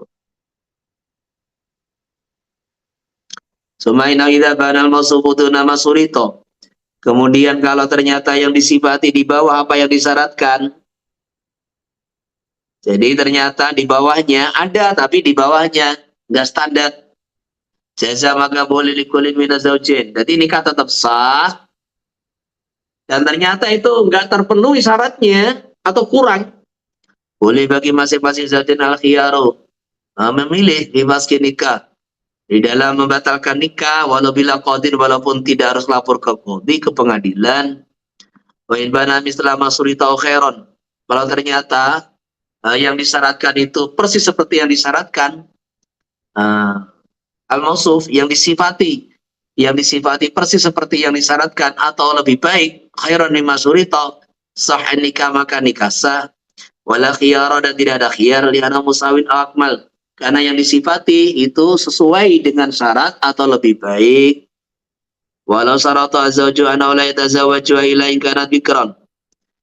Sumaina idza banal mausufutu nama surito. Kemudian kalau ternyata yang disifati di bawah apa yang disyaratkan, jadi ternyata di bawahnya ada, tapi di bawahnya nggak standar. Jaza maka boleh likulin minazaujen. Jadi nikah tetap sah. Dan ternyata itu nggak terpenuhi syaratnya atau kurang. Boleh bagi masing-masing zaujen al-khiyaru memilih dimaski nikah. Di dalam membatalkan nikah, walau bila qadir, walaupun tidak harus lapor ke qadhi, ke pengadilan. Wa in bana misla masurita khairan. Kalau ternyata yang disyaratkan itu persis seperti yang disyaratkan, al-mausuf yang disifati persis seperti yang disyaratkan atau lebih baik, khairan mimma surita, sah nikah maka nikah sah, wala khiyara dan tidak ada khiyar li'anna musawin akmal, karena yang disifati itu sesuai dengan syarat atau lebih baik. Walau syarata azwaju ana la yatazawwaju illa in kanat bikran.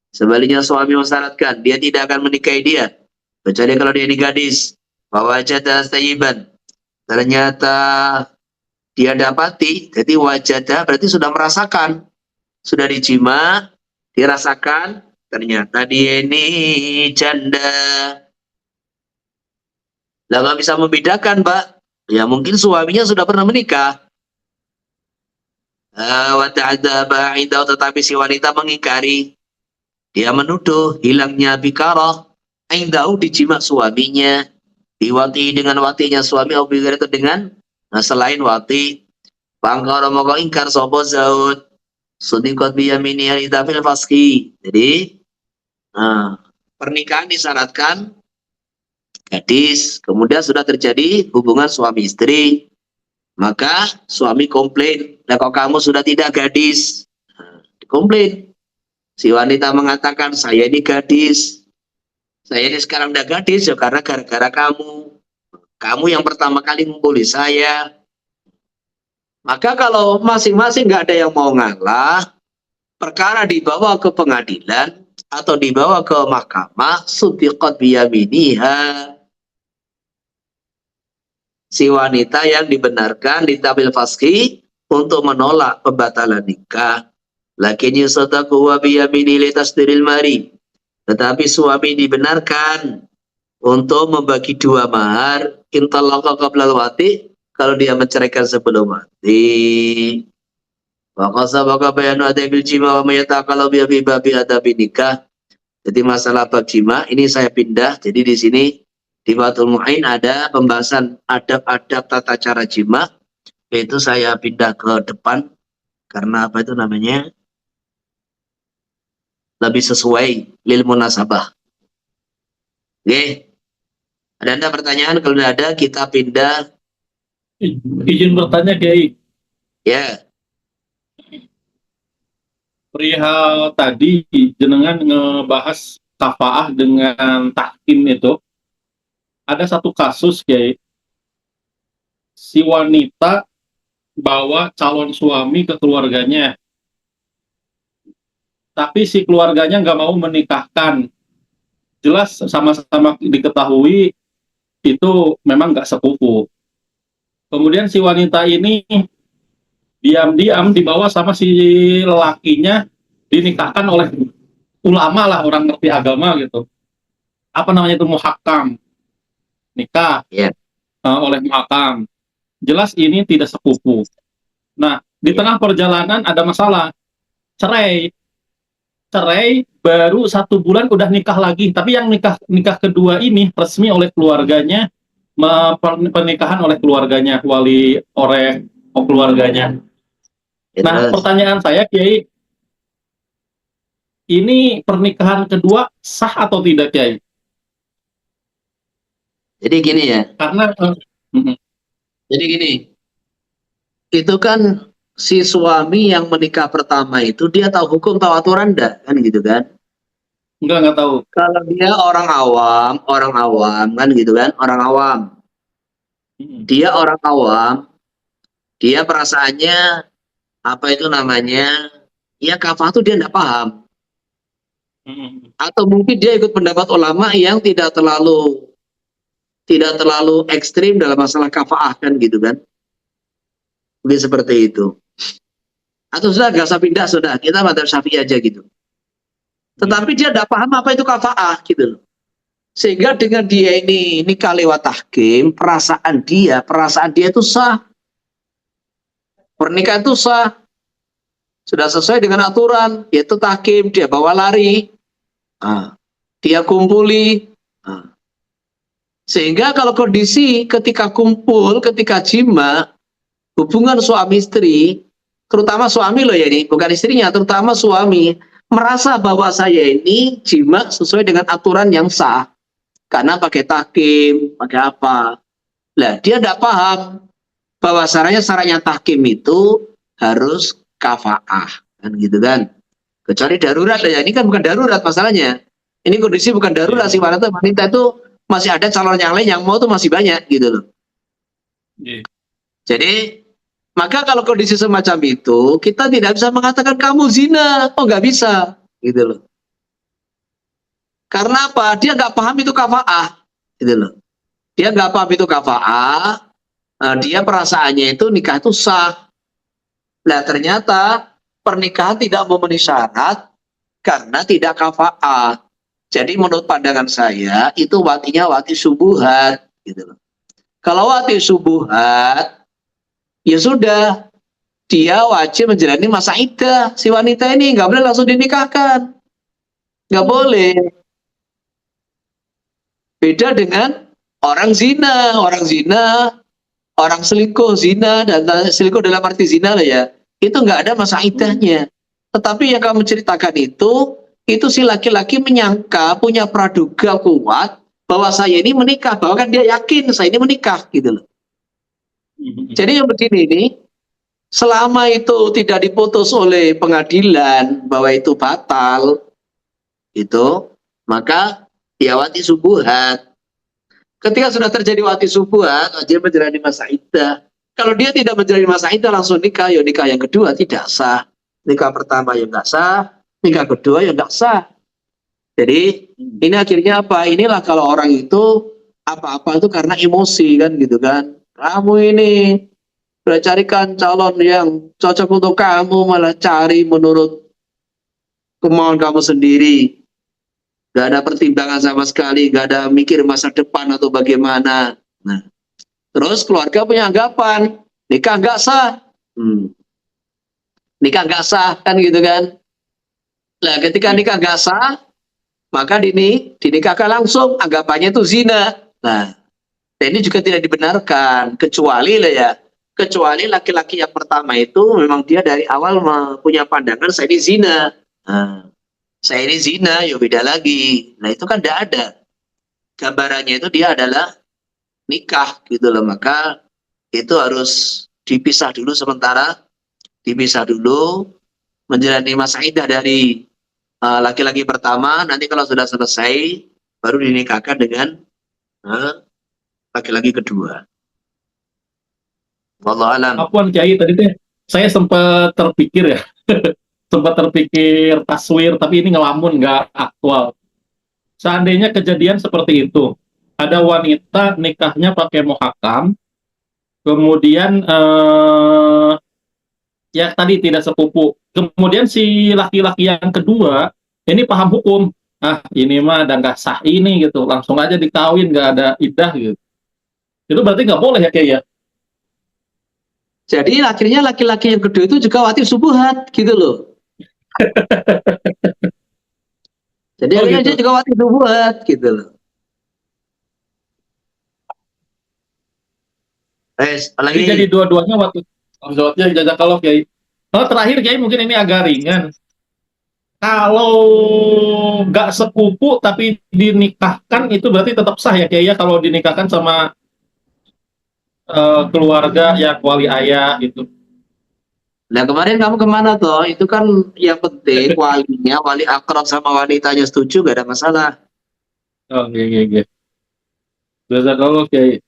Sebaliknya suami mensyaratkan dia tidak akan menikahi dia kecuali kalau dia ini gadis. Wa wajada sayyiban. Ternyata dia dapati, jadi wajada berarti sudah merasakan, sudah dijima, dirasakan, ternyata dia ini janda. Lah nggak bisa membedakan, Mbak. Ya mungkin suaminya sudah pernah menikah. Tetapi si wanita mengingkari, dia menuduh hilangnya bikarah, indau dijima suaminya, diwati dengan watinya suami, itu dengan selain wati. Pangkara moko ingkar sapa zaud sudikot biyamini halita fil faski. Jadi pernikahan disyaratkan gadis, kemudian sudah terjadi hubungan suami istri, maka suami komplain, nah kok kamu sudah tidak gadis, komplain. Si wanita mengatakan, saya ini gadis, saya ini sekarang udah gadis ya karena gara-gara kamu yang pertama kali membuli saya. Maka kalau masing-masing nggak ada yang mau ngalah, perkara dibawa ke pengadilan atau dibawa ke mahkamah, subiqat biyaminiha. Si wanita yang dibenarkan ditabil faski untuk menolak pembatalan nikah. Lakin yusadaku wa biyamini litasdiril mari. Tetapi suami dibenarkan untuk membagi 2 mahar, intalaqa qablal wati, kalau dia menceraikan sebelum mati. Wa qasabaka bayanu adabil jima wa mayataqalau bi babi adabi nikah. Jadi masalah bab jima ini saya pindah. Jadi di sini di Fathul Mu'in ada pembahasan adab-adab tata cara jima. Itu saya pindah ke depan karena apa itu namanya? Lebih sesuai lil munasabah. Oke. Ada pertanyaan? Kalau ada kita pindah. Izin bertanya, Kiai. Ya. Perihal tadi jenengan ngebahas kafaah dengan tahkim itu, ada satu kasus, Kiai. Si wanita bawa calon suami ke keluarganya, tapi si keluarganya nggak mau menikahkan. Jelas sama-sama diketahui itu memang nggak sepupu. Kemudian si wanita ini diam-diam dibawa sama si lelakinya, dinikahkan oleh ulama lah, orang ngerti agama gitu. Apa namanya itu, muhakam, nikah oleh muhakam. Jelas ini tidak sepupu. Nah, di tengah perjalanan ada masalah, cerai baru 1 bulan udah nikah lagi. Tapi yang nikah kedua ini resmi oleh keluarganya, pernikahan oleh keluarganya, wali oleh keluarganya. Nah, pertanyaan saya, Kiai, ini pernikahan kedua sah atau tidak, Kiai? Jadi gini ya. Karena jadi gini. Itu kan si suami yang menikah pertama itu dia tahu hukum, tahu aturan enggak? Kan gitu kan? Enggak tahu. Kalau dia orang awam kan gitu kan? Orang awam. Dia orang awam, dia perasaannya apa itu namanya? Ya kafah itu dia enggak paham. Atau mungkin dia ikut pendapat ulama yang tidak terlalu ekstrim dalam masalah kafaah kan gitu kan? Mungkin seperti itu. Atau sudah gak usah pindah, sudah kita madzhab Syafi'i aja gitu. Tetapi dia tidak paham apa itu kafaah gitu loh. Sehingga dengan dia ini nikah lewat tahkim, perasaan dia itu sah. Pernikahan itu sah. Sudah sesuai dengan aturan, yaitu tahkim, dia bawa lari. Dia kumpuli. Sehingga kalau kondisi ketika kumpul, ketika jima, hubungan suami istri, terutama suami loh ya ini, bukan istrinya, terutama suami, merasa bahwa saya ini jima sesuai dengan aturan yang sah. Karena pakai tahkim, pakai apa. Lah, dia tidak paham bahwa syaratnya tahkim itu harus kafaah. Kan gitu kan. Kecuali darurat ya. Ini kan bukan darurat masalahnya. Ini kondisi bukan darurat Iya, sih. Wanita itu masih ada calon yang lain yang mau tuh masih banyak gitu loh. iya. Jadi maka kalau kondisi semacam itu kita tidak bisa mengatakan kamu zina. Oh nggak bisa gitu loh. Karena apa? Dia nggak paham itu kafaah gitu loh. Dia nggak paham itu kafaah. Dia perasaannya itu nikah itu sah. Nah ternyata pernikahan tidak memenuhi syarat karena tidak kafaah. Jadi menurut pandangan saya itu watinya wati subuhat gitu loh. Kalau wati subuhat ya sudah dia wajib menjalani masa iddah. Si wanita ini nggak boleh langsung dinikahkan, nggak boleh. Beda dengan orang zina, orang selingkuh, zina dan selingkuh dalam arti zina lah ya. Itu nggak ada masa iddahnya. Tetapi yang kamu ceritakan itu si laki-laki menyangka punya praduga kuat bahwa saya ini menikah, bahwa kan dia yakin saya ini menikah gitu loh. Jadi yang begini ini, selama itu tidak diputus oleh pengadilan bahwa itu batal, itu maka ya wati subuhat. Ketika sudah terjadi wati subuhat, dia menjalani masa iddah. Kalau dia tidak menjalani masa iddah langsung nikah, ya nikah yang kedua tidak sah. Nikah pertama yang nggak sah, nikah kedua yang nggak sah. Jadi ini akhirnya apa? Inilah kalau orang itu apa-apa itu karena emosi kan gitu kan. Kamu ini sudah carikan calon yang cocok untuk kamu malah cari menurut kemauan kamu sendiri. Gak ada pertimbangan sama sekali, gak ada mikir masa depan atau bagaimana. Nah, terus keluarga punya anggapan, nikah nggak sah. Nikah nggak sah, kan gitu kan. Nah, ketika nikah nggak sah, maka dinikahkan langsung, anggapannya itu zina. Nah, ini juga tidak dibenarkan, kecuali lah ya, kecuali laki-laki yang pertama itu memang dia dari awal punya pandangan saya ini zina. Nah, saya ini zina, ya beda lagi. Nah, itu kan tidak ada. Gambarannya itu dia adalah nikah gitu loh, maka itu harus dipisah dulu sementara, dipisah dulu menjalani masa iddah dari laki-laki pertama. Nanti kalau sudah selesai baru dinikahkan dengan laki-laki kedua. Wallahu alam. Apaan Kiai tadi teh saya sempat terpikir ya, sempat terpikir taswir, tapi ini ngelamun nggak aktual. Seandainya kejadian seperti itu, ada wanita nikahnya pakai muhakam, kemudian ya tadi tidak sepupu. Kemudian si laki-laki yang kedua ini paham hukum. Ah, ini mah ada nggak sah ini gitu. Langsung aja dikawin, nggak ada iddah gitu. Itu berarti nggak boleh ya kayak ya? Jadi akhirnya laki-laki yang kedua itu juga wati subuhat gitu loh. Jadi Oh akhirnya gitu. dia juga wati subuhat gitu loh. Jadi jadi Apalagi dua-duanya waktu jawabnya jazakallah Kiai. Oh, terakhir Kiai mungkin ini agak ringan. Kalau nggak sepupu tapi dinikahkan itu berarti tetap sah ya Kiai ya kalau dinikahkan sama keluarga yang wali ayah gitu. nah kemarin kamu kemana toh? Itu kan yang penting walinya, wali akrab sama wanitanya setuju gak ada masalah. Oh iya iya iya. Jazakallah Kiai.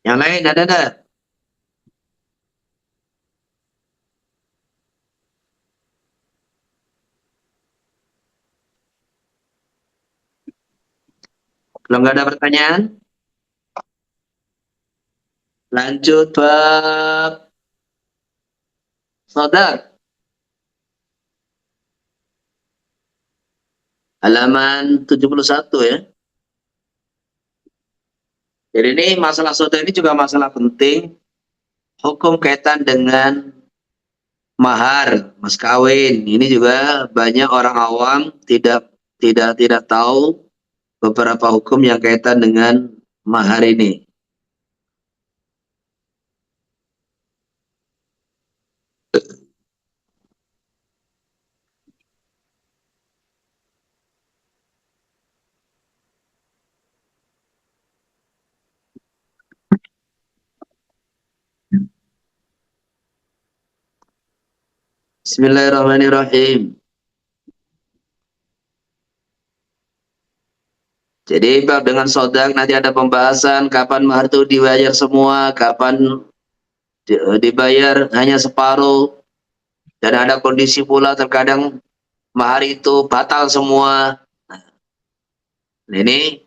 Yang lain ada. Kalau nggak ada pertanyaan, lanjut bab sodar. Halaman 71 ya. Jadi ini masalah sodar ini juga masalah penting. Hukum kaitan dengan mahar, mas kawin. Ini juga banyak orang awam tidak tahu beberapa hukum yang kaitan dengan mahar ini. Bismillahirrahmanirrahim. Jadi bab dengan sodak nanti ada pembahasan kapan mahar itu dibayar semua, kapan dibayar hanya separuh, dan ada kondisi pula terkadang mahar itu batal semua. Nah, ini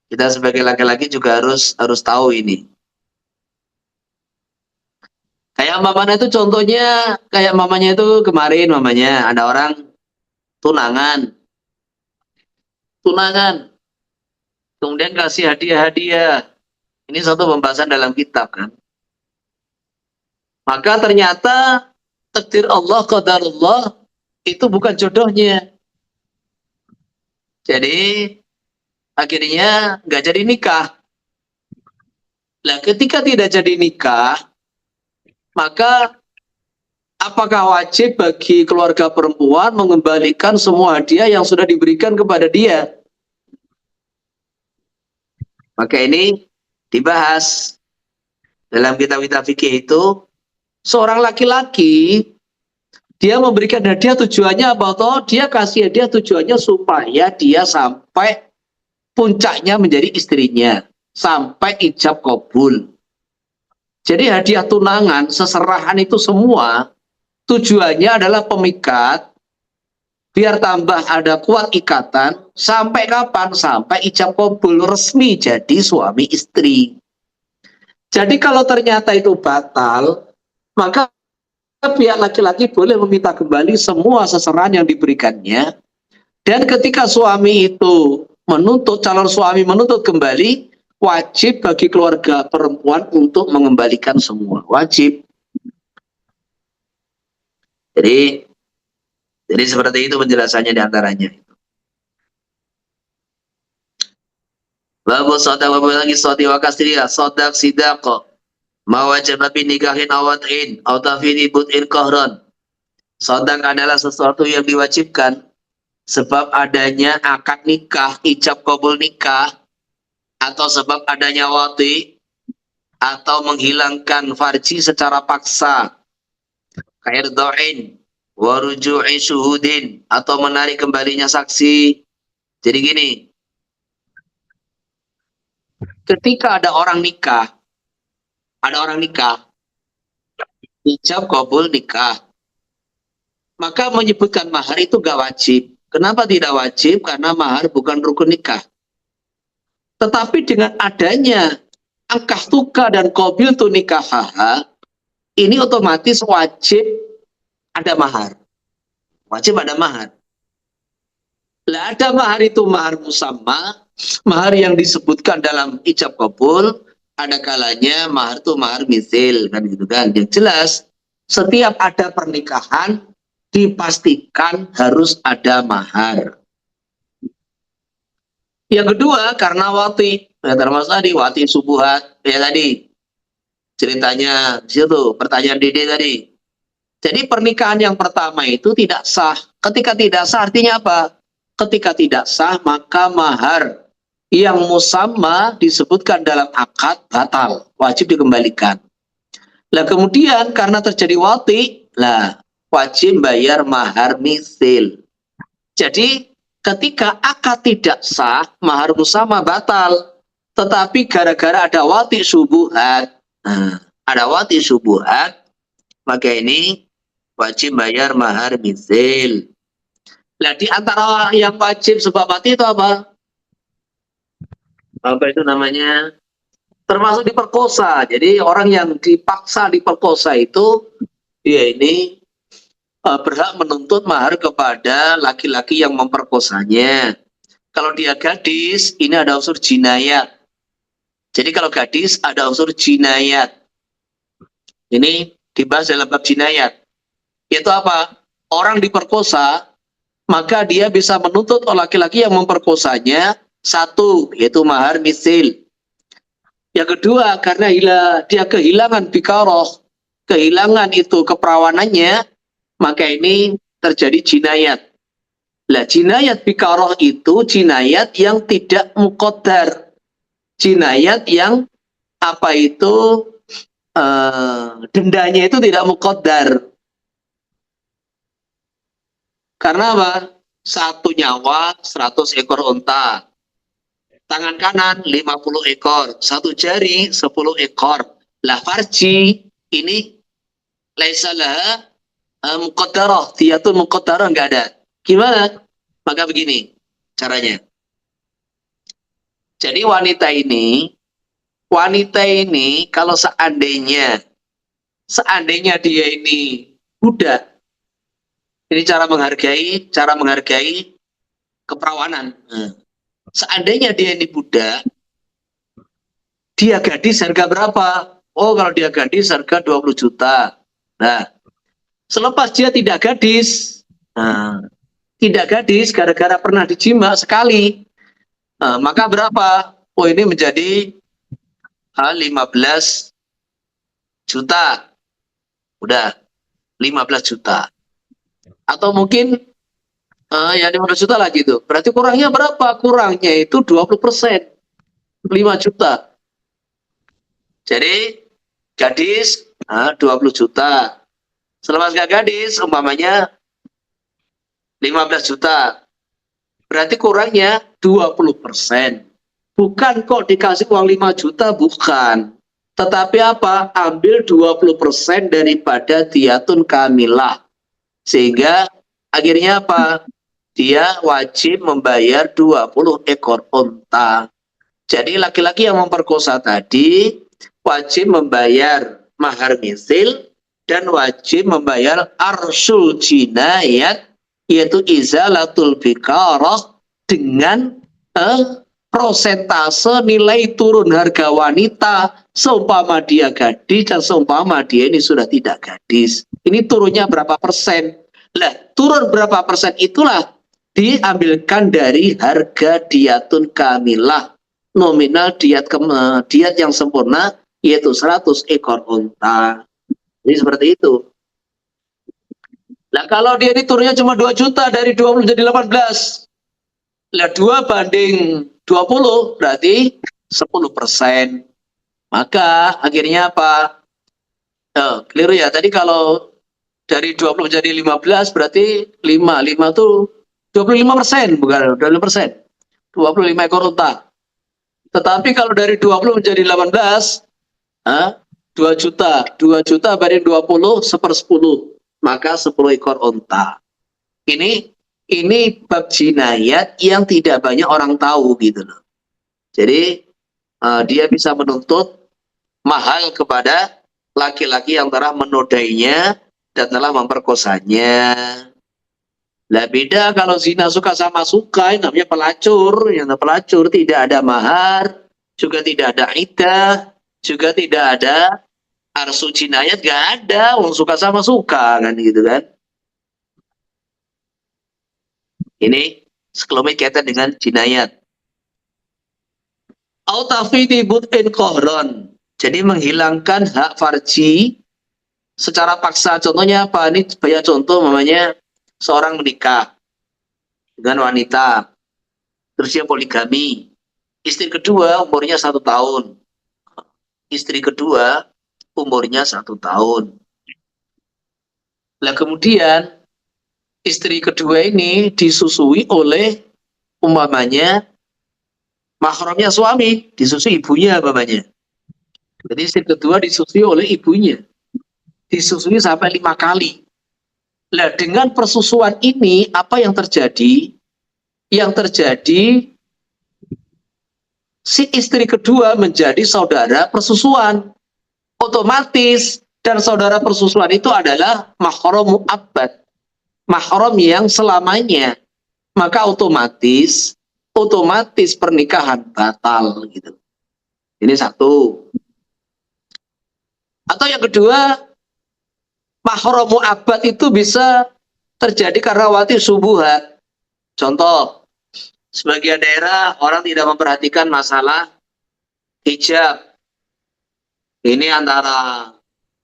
kita sebagai laki-laki juga harus tahu ini. Kayak mamanya itu contohnya, kayak mamanya itu kemarin mamanya ada orang tunangan, tunangan, kemudian kasih hadiah-hadiah. Ini satu pembahasan dalam kitab kan. Maka ternyata takdir Allah, qadarullah itu bukan jodohnya. Jadi akhirnya nggak jadi nikah. Nah, ketika tidak jadi nikah, maka apakah wajib bagi keluarga perempuan mengembalikan semua hadiah yang sudah diberikan kepada dia? Maka ini dibahas dalam kitab-kitab fikih itu, seorang laki-laki dia memberikan hadiah tujuannya apa? Toh dia kasih hadiah tujuannya supaya dia sampai puncaknya menjadi istrinya, sampai ijab kabul. Jadi hadiah tunangan, seserahan itu semua tujuannya adalah pemikat, biar tambah ada kuat ikatan, sampai kapan? Sampai ijab kabul resmi jadi suami istri. Jadi kalau ternyata itu batal, maka pihak laki-laki boleh meminta kembali semua seserahan yang diberikannya. Dan ketika suami itu menuntut, calon suami menuntut kembali, wajib bagi keluarga perempuan untuk mengembalikan semua. Wajib. Jadi seperti itu penjelasannya diantaranya. Babu sodak babu lagi sodi wakasriya sodak sidako ma wajib nabi nikahin awatin atau tafidi butin kohron. Sodak adalah sesuatu yang diwajibkan sebab adanya akad nikah, ijab kabul nikah, atau sebab adanya wati, atau menghilangkan farji secara paksa, kayak doain, waruju'i syuhudin, atau menarik kembalinya saksi. Jadi gini, ketika ada orang nikah, ijab kabul nikah, maka menyebutkan mahar itu gak wajib. Kenapa tidak wajib? Karena mahar bukan rukun nikah. Tetapi dengan adanya angkah tuka dan qabil tu nikah, ini otomatis wajib ada mahar. Wajib ada mahar. Lah ada mahar itu mahar musamma, mahar yang disebutkan dalam ijab kabul, ada kalanya mahar itu mahar misil kan gitu kan. Yang jelas setiap ada pernikahan dipastikan harus ada mahar. Yang kedua karena wati, ya termasuk tadi wati subuhat, ya tadi ceritanya di situ, pertanyaan Dede tadi. Jadi pernikahan yang pertama itu tidak sah. Ketika tidak sah artinya apa? Ketika tidak sah maka mahar yang musamma disebutkan dalam akad batal, wajib dikembalikan. Lah kemudian karena terjadi wati, lah wajib bayar mahar misil. Jadi ketika akad tidak sah, mahar musamma batal. Tetapi gara-gara ada wati subuhat, maka ini wajib bayar mahar misil. Nah, di antara yang wajib sebab mati itu apa? Apa itu namanya? Termasuk diperkosa. Jadi orang yang dipaksa diperkosa itu, dia ini berhak menuntut mahar kepada laki-laki yang memperkosanya. Kalau dia gadis, ini ada unsur jinayat. Jadi kalau gadis ada unsur jinayat. Ini dibahas dalam bab jinayat. Itu apa? Orang diperkosa, maka dia bisa menuntut laki-laki yang memperkosanya, satu, yaitu mahar misil. Yang kedua, karena dia kehilangan bikaroh, kehilangan itu keperawanannya, maka ini terjadi jinayat. Lah jinayat bikaroh itu jinayat yang tidak muqaddar. Jinayat yang apa itu dendanya itu tidak muqaddar. Karena apa? Satu nyawa 100 ekor unta. Tangan kanan 50 ekor. Satu jari 10 ekor. Lah farji ini laisa laha muqaddarah. Diyatun muqaddarah nggak ada. Gimana? Maka begini caranya. Jadi wanita ini kalau seandainya dia ini budak, ini cara menghargai keperawanan. Nah, seandainya dia ini budak, dia gadis harga berapa? Oh, kalau dia gadis harga 20 juta. Nah, selepas dia tidak gadis gara-gara pernah dijima sekali, maka berapa? Oh, ini menjadi 15 juta. Udah 15 juta. Atau mungkin ya 15 juta lah gitu. Berarti kurangnya berapa? Kurangnya itu 20%. 5 juta. Jadi gadis 20 juta. Selepas gak gadis umpamanya 15 juta. Berarti kurangnya 20%. Bukan kok dikasih uang 5 juta, bukan. Tetapi apa? Ambil 20% daripada diyatun kamilah. Sehingga akhirnya apa? Dia wajib membayar 20 ekor unta. Jadi laki-laki yang memperkosa tadi wajib membayar mahar misil dan wajib membayar arsul jinayat, yaitu izalatul bikarah, dengan prosentase nilai turun harga wanita seumpama dia gadis dan seumpama dia ini sudah tidak gadis. Ini turunnya berapa persen? Lah, turun berapa persen itulah diambilkan dari harga diyatun kamilah, nominal diat yang sempurna, yaitu 100 ekor unta. Jadi seperti itu. Nah, kalau dia ini turunnya cuma 2 juta, dari 20 jadi 18. Lah 2 banding 20 berarti 10%. Maka akhirnya apa? Keliru ya. Tadi kalau dari 20 menjadi 15 berarti 5 itu 25%, bukan 25%. 25 ekor unta. Tetapi kalau dari 20 menjadi 18, 2 juta. 2 juta banding 20, 1/10. Maka 10 ekor unta. Ini bab jinayat yang tidak banyak orang tahu gitu loh. Jadi dia bisa menuntut mahal kepada laki-laki yang telah menodainya dan telah memperkosanya. Lah beda kalau zina suka sama suka, yang namanya pelacur. Yang pelacur tidak ada mahar, juga tidak ada iddah, juga tidak ada arsu jinayat, gak ada. Wong suka sama suka kan gitu kan. Ini sekelumit kaitan dengan jinayat. Autafidi bud'in kohron. Jadi menghilangkan hak farji secara paksa. Contohnya apa? Ini banyak contoh, namanya seorang menikah dengan wanita, terus dia poligami. Istri kedua umurnya 1 tahun. Istri kedua umurnya 1 tahun. Nah kemudian istri kedua ini disusui oleh umpamanya mahramnya suami, disusui ibunya umpamanya. Jadi istri kedua disusui oleh ibunya, disusui sampai 5 kali. Nah dengan persusuan ini apa yang terjadi? Yang terjadi si istri kedua menjadi saudara persusuan. Otomatis, dan saudara persusuan itu adalah mahram mu'abbad, mahram yang selamanya. Maka otomatis pernikahan batal gitu. Ini satu. Atau yang kedua, mahram mu'abbad itu bisa terjadi karena wati subuhat. Contoh, sebagian daerah orang tidak memperhatikan masalah hijab. Ini antara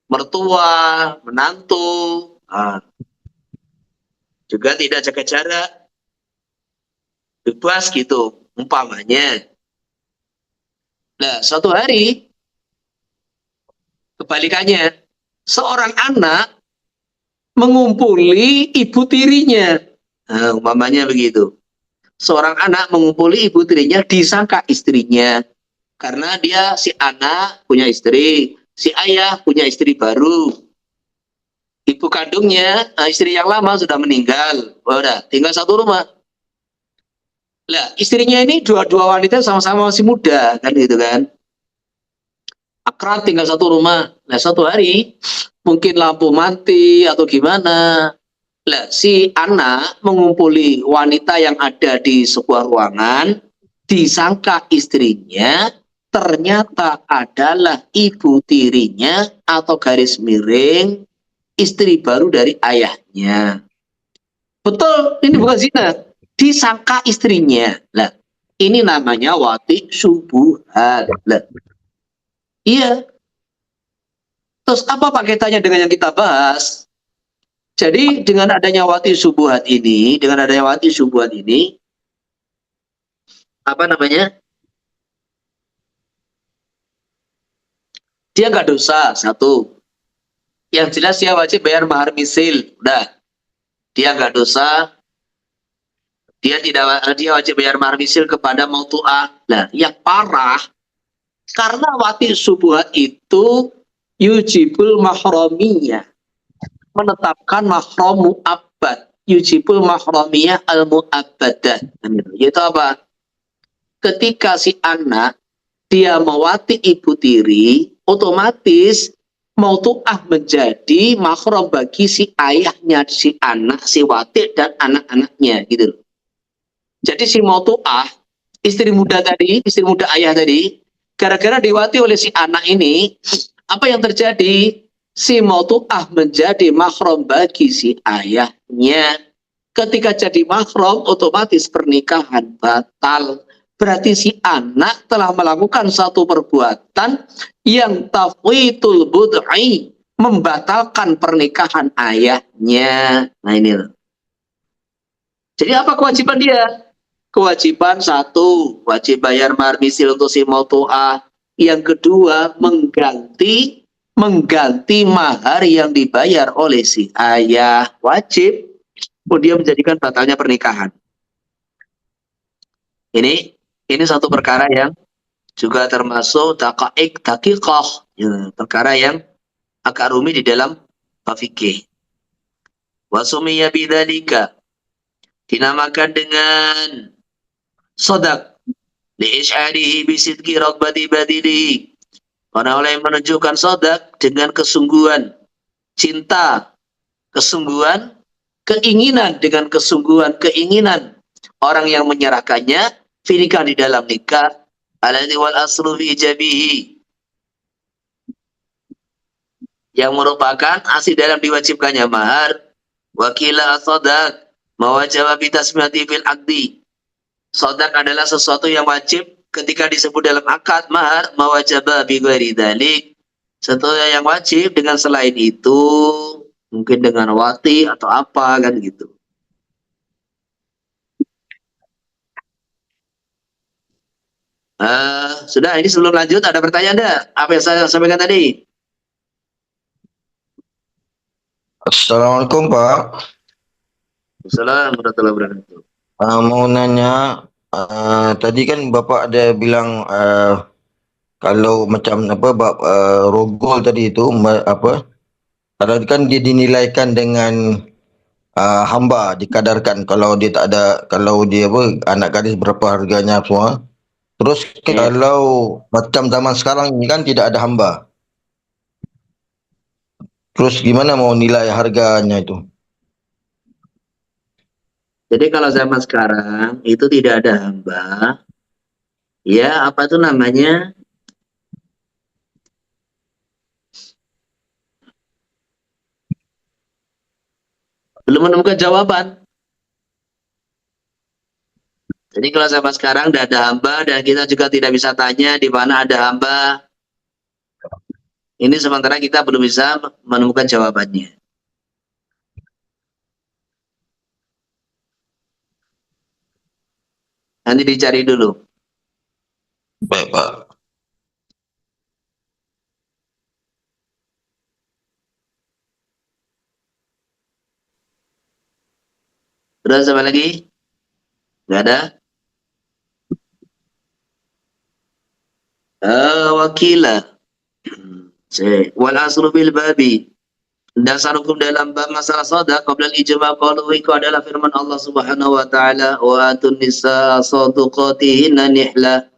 mertua, menantu, juga tidak jaga jarak, bebas gitu, umpamanya. Nah, suatu hari, kebalikannya, seorang anak mengumpuli ibu tirinya. Nah, umpamanya begitu. Seorang anak mengumpuli ibu tirinya disangka istrinya. Karena dia si anak punya istri, si ayah punya istri baru. Ibu kandungnya, istri yang lama sudah meninggal. Udah, tinggal satu rumah. Lah, istrinya ini dua-dua wanita sama-sama masih muda, kan gitu kan. Akrab tinggal satu rumah. Nah, satu hari mungkin lampu mati atau gimana. Lah, si anak mengumpuli wanita yang ada di sebuah ruangan, disangka istrinya, ternyata adalah ibu tirinya atau garis miring istri baru dari ayahnya. Betul, ini bukan zina. Disangka istrinya. Lah, ini namanya wati subuhat. Lah, iya. Terus apa pakaitannya dengan yang kita bahas? Jadi dengan adanya wati subuhat ini, apa namanya? Dia nggak dosa, satu. Yang jelas dia wajib bayar mahar misil. Udah, dia nggak dosa, dia wajib bayar mahar misil kepada mautu'ah. Nah, yang parah karena wati subuhat itu yujibul mahramiyah, menetapkan mahram mu'abbad, yujibul mahramiyah al mu'abbadah. Yaitu apa? Ketika si anak dia mewati ibu tiri, otomatis mautu'ah menjadi mahram bagi si ayahnya, si anak, si wati dan anak-anaknya gitu loh. Jadi si mautu'ah, istri muda tadi, istri muda ayah tadi, gara-gara diwati oleh si anak ini, apa yang terjadi? Si mautu'ah menjadi mahram bagi si ayahnya. Ketika jadi mahram, otomatis pernikahan batal. Berarti si anak telah melakukan satu perbuatan yang tafwitul bud'i, membatalkan pernikahan ayahnya. Nah ini loh. Jadi apa kewajiban dia? Kewajiban satu, wajib bayar mahar misil untuk si mautu'ah. Yang kedua, mengganti mahar yang dibayar oleh si ayah. Wajib. Dia menjadikan batalnya pernikahan. Ini satu perkara yang juga termasuk daqaik daqiqah, ya, perkara yang agak rumit di dalam bab fikih. Wa sumiya bidzalika, dinamakan dengan sodak li isyarihi bi sidqi ragbati badili, karena oleh menunjukkan sodak dengan kesungguhan cinta, kesungguhan keinginan, dengan kesungguhan keinginan orang yang menyerahkannya finikah di dalam nikah, alladzi wal aslu fi ijabihi, yang merupakan asli dalam diwajibkannya mahar, wakila sodak mawajaba bitasmiyati fil akdi. Sodak adalah sesuatu yang wajib ketika disebut dalam akad. Mahar mawajaba bi ghairi dzalik, sesuatu yang wajib dengan selain itu, mungkin dengan wati atau apa kan gitu. Sudah, ini sebelum lanjut ada pertanyaan enggak? Apa yang saya sampaikan tadi? Assalamualaikum Pak. Assalamualaikum warahmatullahi wabarakatuh. Mau nanya, tadi kan Bapak ada bilang kalau macam apa bab rogol tadi itu apa? Kalau kan dia dinilaikan dengan hamba, dikadarkan kalau dia tak ada, kalau dia apa anak gadis berapa harganya semua. Terus Ya. kalau macam zaman sekarang ini kan tidak ada hamba. Terus gimana mau nilai harganya itu? Jadi kalau zaman sekarang itu tidak ada hamba, ya apa tuh namanya? Belum menemukan jawaban. Jadi kalau zaman sekarang tidak ada hamba dan kita juga tidak bisa tanya di mana ada hamba, ini sementara kita belum bisa menemukan jawabannya. Nanti dicari dulu. Baik Pak. Terus apa lagi? Nggak ada? Wakila. Wal aslu bil babi. Dasar hukum dalam bab masalah sodak qabla al-ijma' qalu itu adalah firman Allah Subhanahu wa taala wa atun nisa sadaqatihinna nihla,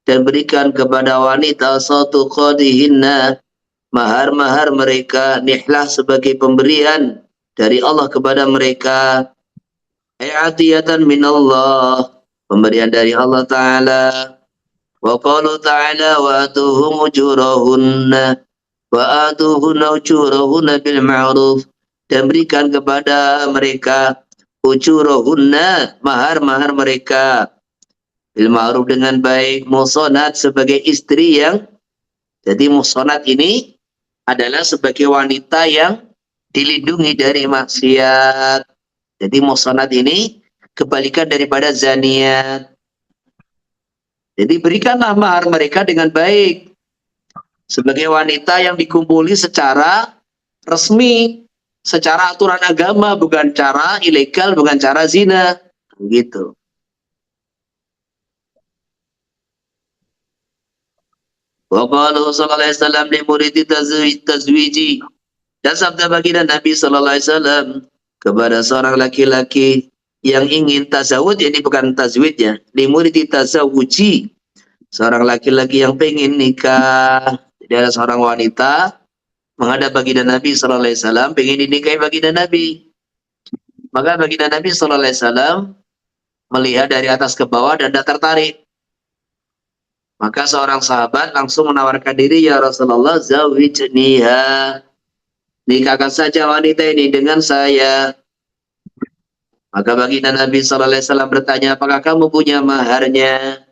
dan berikan kepada wanita sadaqatihinna mahar-mahar mereka nihlah sebagai pemberian dari Allah kepada mereka, i'atiyatan min Allah, pemberian dari Allah taala. Wa qalu ta'ala wa atuhum ujurahunna wa atuhunna ujurahunna bil ma'ruf, dan berikan kepada mereka ujurahunna mahar-mahar mereka bil ma'ruf dengan baik, muhsanat sebagai istri yang, jadi muhsanat ini adalah sebagai wanita yang dilindungi dari maksiat. Jadi muhsanat ini kebalikan daripada zaniat. Jadi berikanlah mahar mereka dengan baik sebagai wanita yang dikumpuli secara resmi, secara aturan agama, bukan cara ilegal, bukan cara zina, gitu. Wa qala sallallahu alaihi wasallam li muridi tazwiji, dan sabda baginda Nabi sallallahu alaihi wasallam kepada seorang laki-laki yang ingin tazawud, ini bukan tazwid ya, li muridi tazawuji, seorang laki-laki yang pengen nikah. Jadi ada seorang wanita menghadap baginda Nabi sallallahu alaihi wasallam pengen dinikahi baginda Nabi. Maka baginda Nabi sallallahu alaihi wasallam melihat dari atas ke bawah dan tidak tertarik. Maka seorang sahabat langsung menawarkan diri, ya Rasulullah, zawijniha, nikahkan saja wanita ini dengan saya. Maka baginda Nabi sallallahu alaihi wasallam bertanya, apakah kamu punya maharnya?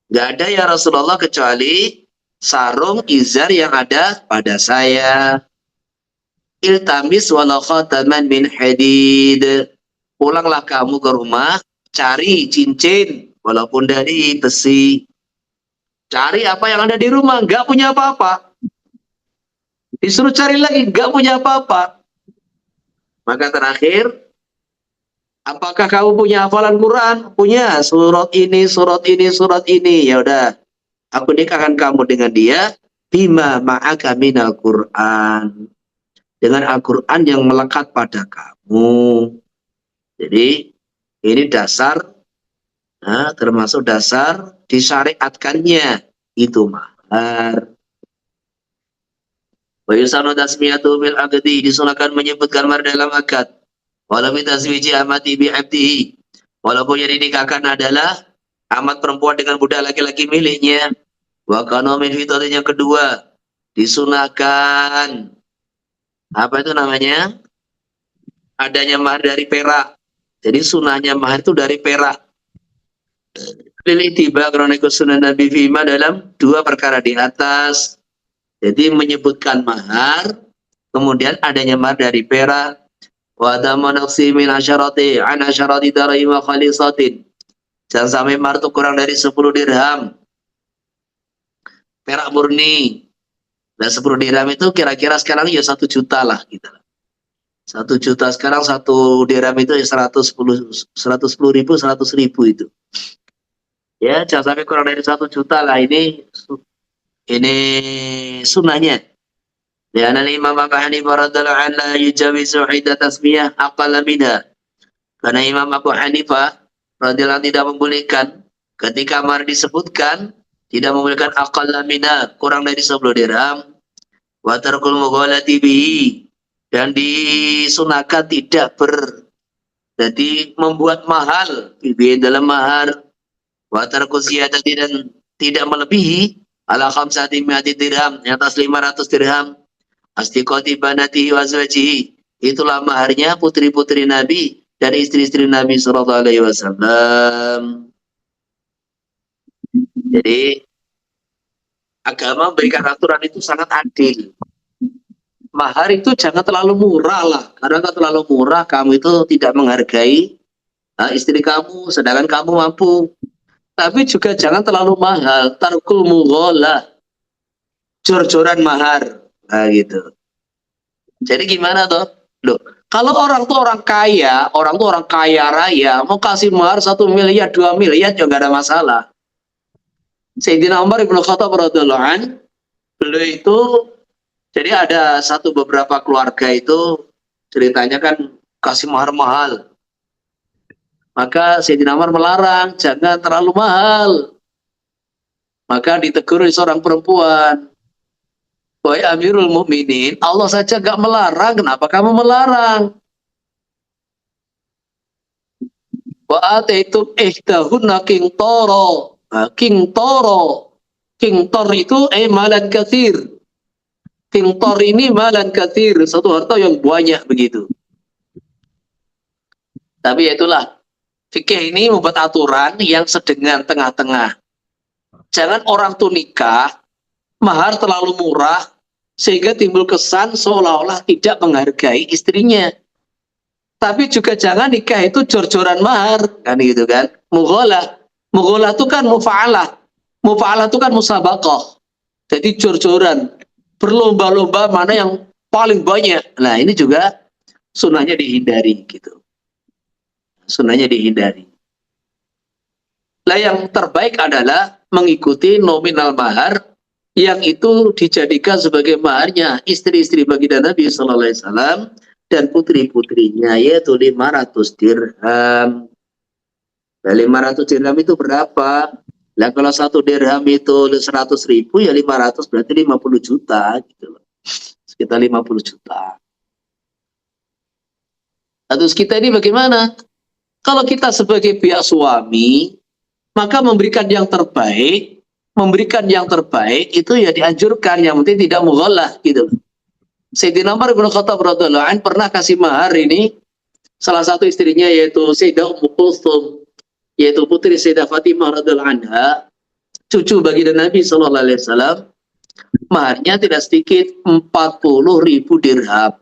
Gak ada ya Rasulullah, kecuali sarung izar yang ada pada saya. Iltamis walau khataman min hadid, pulanglah kamu ke rumah, cari cincin walaupun dari besi. Cari apa yang ada di rumah, gak punya apa-apa. Disuruh cari lagi, gak punya apa-apa. Maka terakhir, apakah kamu punya hafalan Quran? Punya, surat ini, surat ini, surat ini. Ya udah, aku nikahkan kamu dengan dia, bima ma'aka minal Quran, dengan Al-Quran yang melekat pada kamu. Jadi ini dasar, termasuk dasar disyariatkannya itu mahar. Wa yusanu tasmiyatu bil aqdi, disunahkan menyebutkan mahar dalam akad. Walau bitazwiji amati bi abdihi, walaupun yang dinikahkan adalah amat perempuan dengan budak laki-laki miliknya. Wa kana min fitati, yang kedua, disunahkan apa itu namanya? Adanya mahar dari perak. Jadi sunahnya mahar itu dari perak. Lili tiba kronikus sunnah Nabi Fima, dalam dua perkara di atas. Jadi menyebutkan mahar, kemudian adanya mahar dari perak. Wa dama naqsi min asyarati an asyarati darahim wa khalisatin, jangan sampai mahar itu kurang dari 10 dirham perak murni. Nah 10 dirham itu kira-kira sekarang ya 1 juta lah gitu. 1 juta sekarang, 1 dirham itu ya 110.000, 100.000 itu. Ya jangan sampai kurang dari 1 juta lah, ini sunnahnya. Dan Imam Abu Hanifah radhiyallahu anhu la yujawizu iddat tasmiyah aqalla minha, karena Imam Abu Hanifah radhiyallahu tidak membolehkan ketika mahar disebutkan, tidak membolehkan aqalla minha, kurang dari 10 dirham. Wa tarkul mughalati bihi, dan disunahkan tidak jadi membuat mahal bibi dalam mahar. Wa tarku ziyadati, dan tidak melebihi ala khamsati mi'ati dirham, di atas 500 dirham. Astiqati banatihi wa azwajihi, itulah maharnya putri-putri Nabi dan istri-istri Nabi sallallahu alaihi wasallam. Jadi agama memberikan aturan itu sangat adil. Mahar itu jangan terlalu murah lah, karena kalau terlalu murah kamu itu tidak menghargai istri kamu, sedangkan kamu mampu. Tapi juga jangan terlalu mahal, tarkul mughalah, jor-joran mahar. Nah gitu. Jadi gimana toh? Loh, Kalau orang tuh orang kaya, raya, mau kasih mahar 1 miliar, 2 miliar juga nggak ada masalah. Sayyidina Umar bin Khattab radhiyallahu an, beliau itu, jadi ada beberapa keluarga itu ceritanya kan kasih mahar mahal. Maka Sayyidina Umar melarang, jangan terlalu mahal. Maka ditegur oleh seorang perempuan. Wahai Amirul Mukminin, Allah saja gak melarang, kenapa kamu melarang? Wa ataitum ihdahunna qintara. Qintara. Qintar itu malan katsir. Qintar ini malan katsir, satu harta yang banyak begitu. Tapi itulah, fikih ini membuat aturan yang sedengan tengah-tengah. Jangan orang tuh nikah, mahar terlalu murah, sehingga timbul kesan seolah-olah tidak menghargai istrinya. Tapi juga jangan nikah itu jor-joran mahar, kan gitu kan. Mughalah. Mughalah itu kan mufa'alah. Mufa'alah itu kan musabaqah. Jadi jor-joran. Berlomba-lomba mana yang paling banyak. Nah ini juga sunnahnya dihindari gitu. Sunnahnya dihindari. Nah yang terbaik adalah mengikuti nominal mahar yang itu dijadikan sebagai maharnya istri-istri baginda Nabi Sallallahu Alaihi Wasallam dan putri-putrinya, yaitu 500 dirham. Nah, 500 dirham itu berapa? Nah, kalau 1 dirham itu 100.000, ya 500 berarti 50 juta gitu loh. Sekitar 50 juta. Nah, terus kita ini bagaimana? Kalau kita sebagai pihak suami, maka memberikan yang terbaik itu ya dianjurkan, yang penting tidak mughalah gitu. Sayyidina Umar bin Khattab radhiyallahu an pernah kasih mahar ini salah satu istrinya, yaitu Sayyidah Ummu Kulthum, yaitu putri Sayyidah Fatimah radhiyallahu anha, cucu baginda Nabi sallallahu alaihi wasallam. Maharnya tidak sedikit, 40.000 dirham.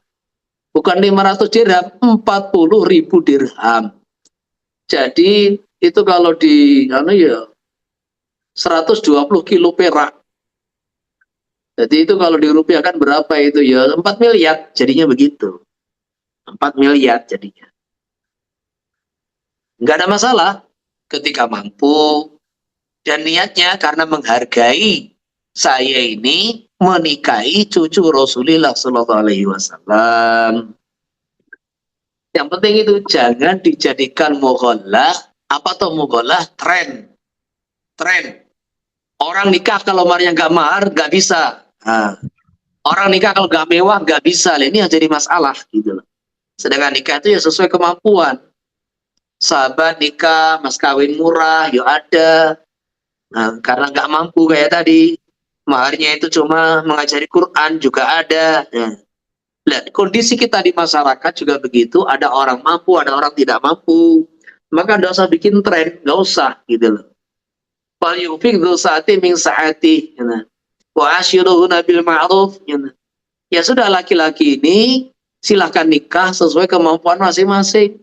Bukan 500 dirham, 40.000 dirham. Jadi itu kalau di 120 kilo perak. Jadi itu kalau dirupiahkan berapa itu ya? 4 miliar jadinya begitu. 4 miliar jadinya. Nggak ada masalah ketika mampu dan niatnya karena menghargai saya ini menikahi cucu Rasulullah Sallallahu Alaihi Wasallam. Yang penting itu jangan dijadikan mughalah. Apa tuh mughalah? Tren. Orang nikah kalau maharnya nggak mahar nggak bisa. Nah, orang nikah kalau nggak mewah nggak bisa. Ini yang jadi masalah gitu loh. Sedangkan nikah itu ya sesuai kemampuan. Sahabat nikah mas kawin murah, ya ada. Nah, karena nggak mampu kayak tadi, maharnya itu cuma mengajari Quran juga ada. Nah, kondisi kita di masyarakat juga begitu. Ada orang mampu, ada orang tidak mampu. Maka nggak usah bikin tren, nggak usah gitu loh. Falyufiq dzu sa'ati min sa'ati, wa ashiruhunna bil ma'ruf. Ya sudah, laki-laki ini silahkan nikah sesuai kemampuan masing-masing.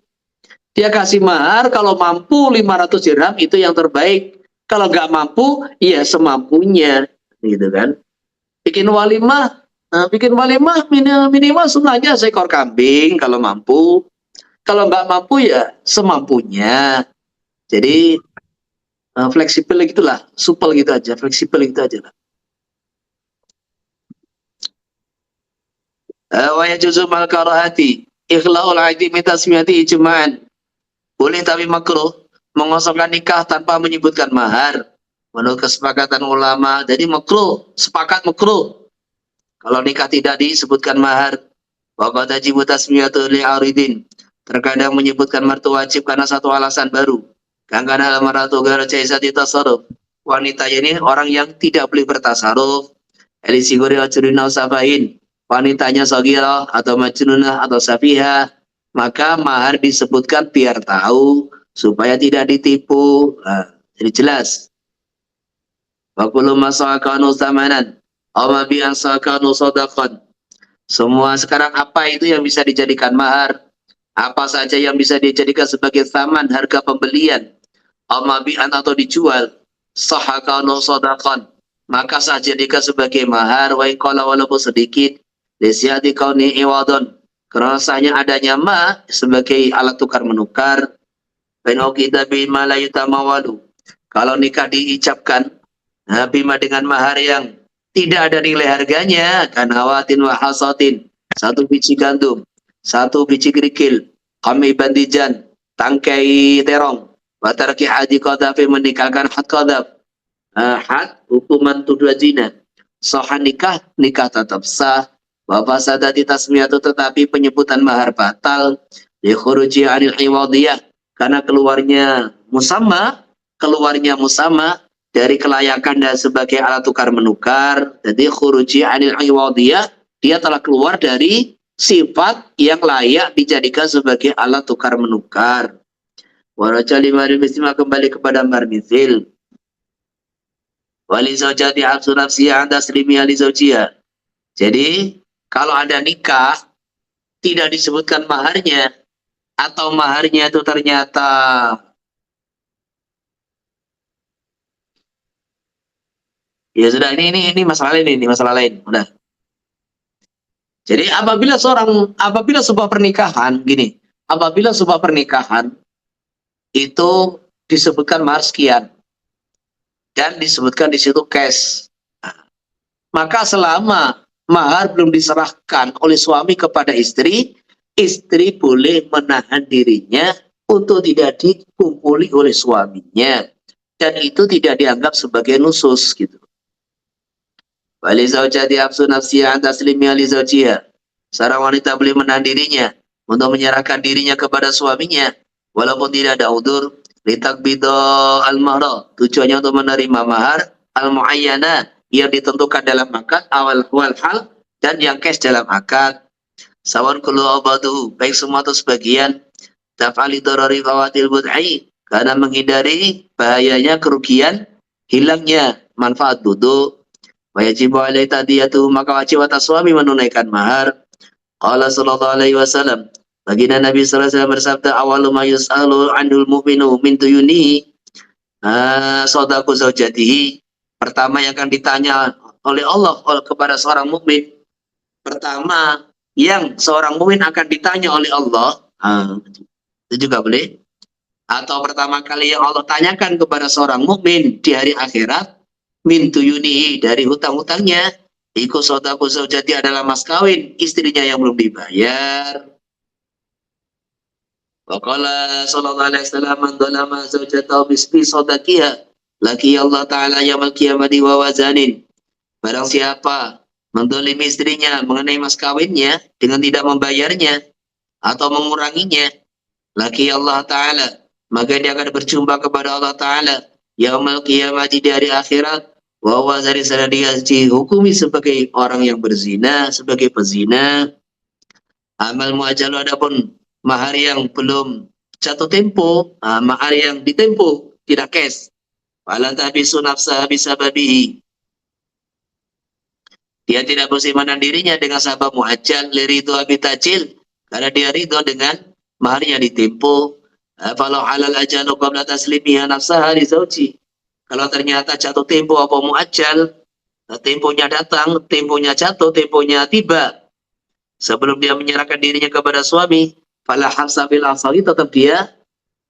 Dia kasih mahar kalau mampu 500 dirham itu yang terbaik. Kalau nggak mampu ya semampunya, gitu kan. Bikin walimah minimal sunnahnya seekor kambing kalau mampu. Kalau nggak mampu ya semampunya. Jadi fleksibel gitulah, supel gitu aja, fleksibel gitu aja lah. Wa yajuzu mal karahati ikhlaul aidi min tasmiyati ijma'an. Boleh tapi makruh mengosongkan nikah tanpa menyebutkan mahar menurut kesepakatan ulama. Jadi makruh, sepakat makruh kalau nikah tidak disebutkan mahar. Wa qad tajibu tasmiyatu li aridin. Terkadang menyebutkan mahar itu wajib karena satu alasan baru. Karena maratu gara jaizati tasarruf. Wanita ini orang yang tidak boleh bertasarruf. Eli siguri ajrina sabahin. Wanitanya sagira atau majnunah atau safiha, maka mahar disebutkan biar tahu supaya tidak ditipu. Jadi jelas. Wa kullu ma sa'akanu zamanan aw ma bi ansakanu sadaqan. Semua sekarang apa itu yang bisa dijadikan mahar? Apa saja yang bisa dijadikan sebagai thaman, harga pembelian, amabian atau dijual, sahakanu sodakon, maka sah jadikan sebagai mahar, wa qala walaupun sedikit, lisyati kauni iwadon, Karena sahnya adanya ma sebagai alat tukar menukar. Bainau kita bima la yutamawalu. Kalau nikah diucapkan bima dengan mahar yang tidak ada nilai harganya, kanawatin wa hasatin, satu biji gandum, satu biji kerikil, kami bandijan, tangkai terong, watarki haji qadhafi, meninggalkan had qadhaf. Had hukuman tuduh zina. Sahah nikah, nikah tetap sah. Wa fasadati tasmiyatu, tetapi penyebutan mahar batal. Li khuruji anil iwadiyah, karena keluarnya musamma dari kelayakan dan sebagai alat tukar menukar. Jadi khuruji anil iwadiyah, dia telah keluar dari sifat yang layak dijadikan sebagai alat tukar menukar. Wa rajali maril mislima, kembali kepada marmisil. Wali zaujati habsu nafsiyah anda slimiya li zaujiyah. Jadi kalau ada nikah tidak disebutkan maharnya, atau maharnya itu ternyata ya sudah, ini masalah lain, ini masalah lain. Udah. Jadi apabila sebuah pernikahan gini, apabila sebuah pernikahan itu disebutkan mahar sekian dan disebutkan di situ cash, maka selama mahar belum diserahkan oleh suami kepada istri, istri boleh menahan dirinya untuk tidak dikumpuli oleh suaminya, dan itu tidak dianggap sebagai nusus gitu. Wali zaujati habsu nafsiyah an taslimiyah li zaujiha. Seorang wanita boleh menahan dirinya untuk menyerahkan dirinya kepada suaminya walaupun tidak ada udzur, litakbidha al-mahra, tujuannya untuk menerima mahar al-muayyana yang ditentukan dalam akad, awal wal hal, dan yang cash dalam akad. Sawan kullu abadu, baik semua atau sebagian. Taf'ali darari fawatil bud'i, karena menghindari bahayanya kerugian, hilangnya manfaat budu. Wajibu alaihi tadiyatu, maka wajib atas suami menunaikan mahar. Qala sallallahu alaihi wasallam, baginda Nabi sallallahu alaihi wasallam bersabda, awalu ma yus'alu 'anil mu'minu min tuyunihi sadaqu zaujatihi. Pertama yang akan ditanya oleh Allah kepada seorang mukmin, pertama yang seorang mukmin akan ditanya oleh Allah, itu juga boleh. Atau pertama kali yang Allah tanyakan kepada seorang mukmin di hari akhirat, min tuyunihi, dari hutang-hutangnya, iku sadaqu zaujati, adalah mas kawin istrinya yang belum dibayar. Wa qala sallallahu alaihi wasallam, man dzalama zaujatahu bismi sadaqiha laki Allah Ta'ala yaumil qiyamati wa wazanin. Barang siapa mendolimi istrinya mengenai mas kawinnya dengan tidak membayarnya atau menguranginya, laki Allah Ta'ala, maka dia akan berjumpa kepada Allah Ta'ala yaumil qiyamati, di hari akhirat, wa wazanin, sedang dia dihukumi sebagai orang yang berzina, sebagai pezina. Amal muajalu, adapun mahar yang belum jatuh tempo, mahar yang ditempo tidak cash, wala tabisu nafsaha bisababihi, dia tidak bersih menahan dirinya dengan sabab muajjal liridho abitajil, karena dia ridho dengan mahar yang ditempo. Falau halal ajalu qabla taslimiha nafsaha li zauji, kalau ternyata jatuh tempo apa muajjal, temponya datang, temponya jatuh, temponya tiba sebelum dia menyerahkan dirinya kepada suami, fala hafsa bil asali, tetap dia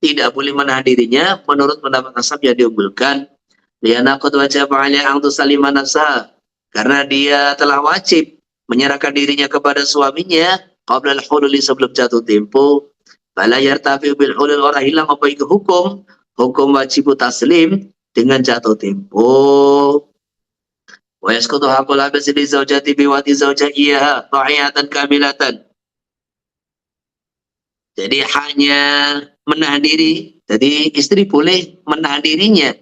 tidak boleh menahan dirinya menurut pendapat ashab yang diunggulkan. Liana qad wajaba 'alaiha an tusalima nafsaha, karena dia telah wajib menyerahkan dirinya kepada suaminya qabla al-hululi, sebelum jatuh tempo. Fala yartafi bil hulul, orang hilang apa itu hukum wajib taslim dengan jatuh tempo. Wa yasqutu haqqul abasi li zaujati biwati zaujiyah ta'iyatan kamilatan. Jadi hanya menahan diri, jadi istri boleh menahan dirinya,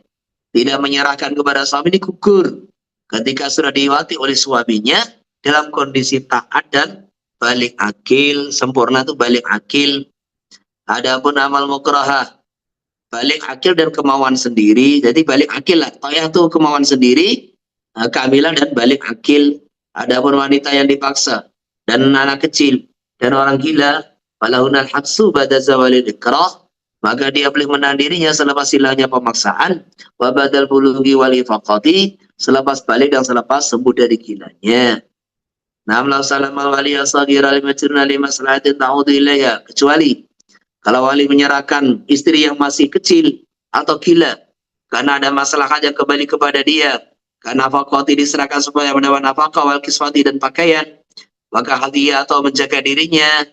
tidak menyerahkan kepada suami, ini gugur ketika sudah diwati oleh suaminya dalam kondisi taat dan balik akil, sempurna itu balik akil. Adapun amal mukrahah, balik akil dan kemauan sendiri, jadi balik akil lah, toyah itu kemauan sendiri, kamilah dan balik akil. Adapun wanita yang dipaksa dan anak kecil dan orang gila, falahunal habsu ba'da zawalil ikrah, maka dia boleh menahan dirinya selepas hilangnya pemaksaan, wa badal bulughi wal ifaqati, selepas balik dan selepas sembuh dari gilanya. Naam law salama wali as-saghira limajruna limaslahatin ta'udu ilaiha, kecuali kalau wali menyerahkan istri yang masih kecil atau gila karena ada masalah yang kembali kepada dia, karena nafkah diserahkan supaya mendapat nafkah wal kiswati dan pakaian, maka hadiah atau menjaga dirinya,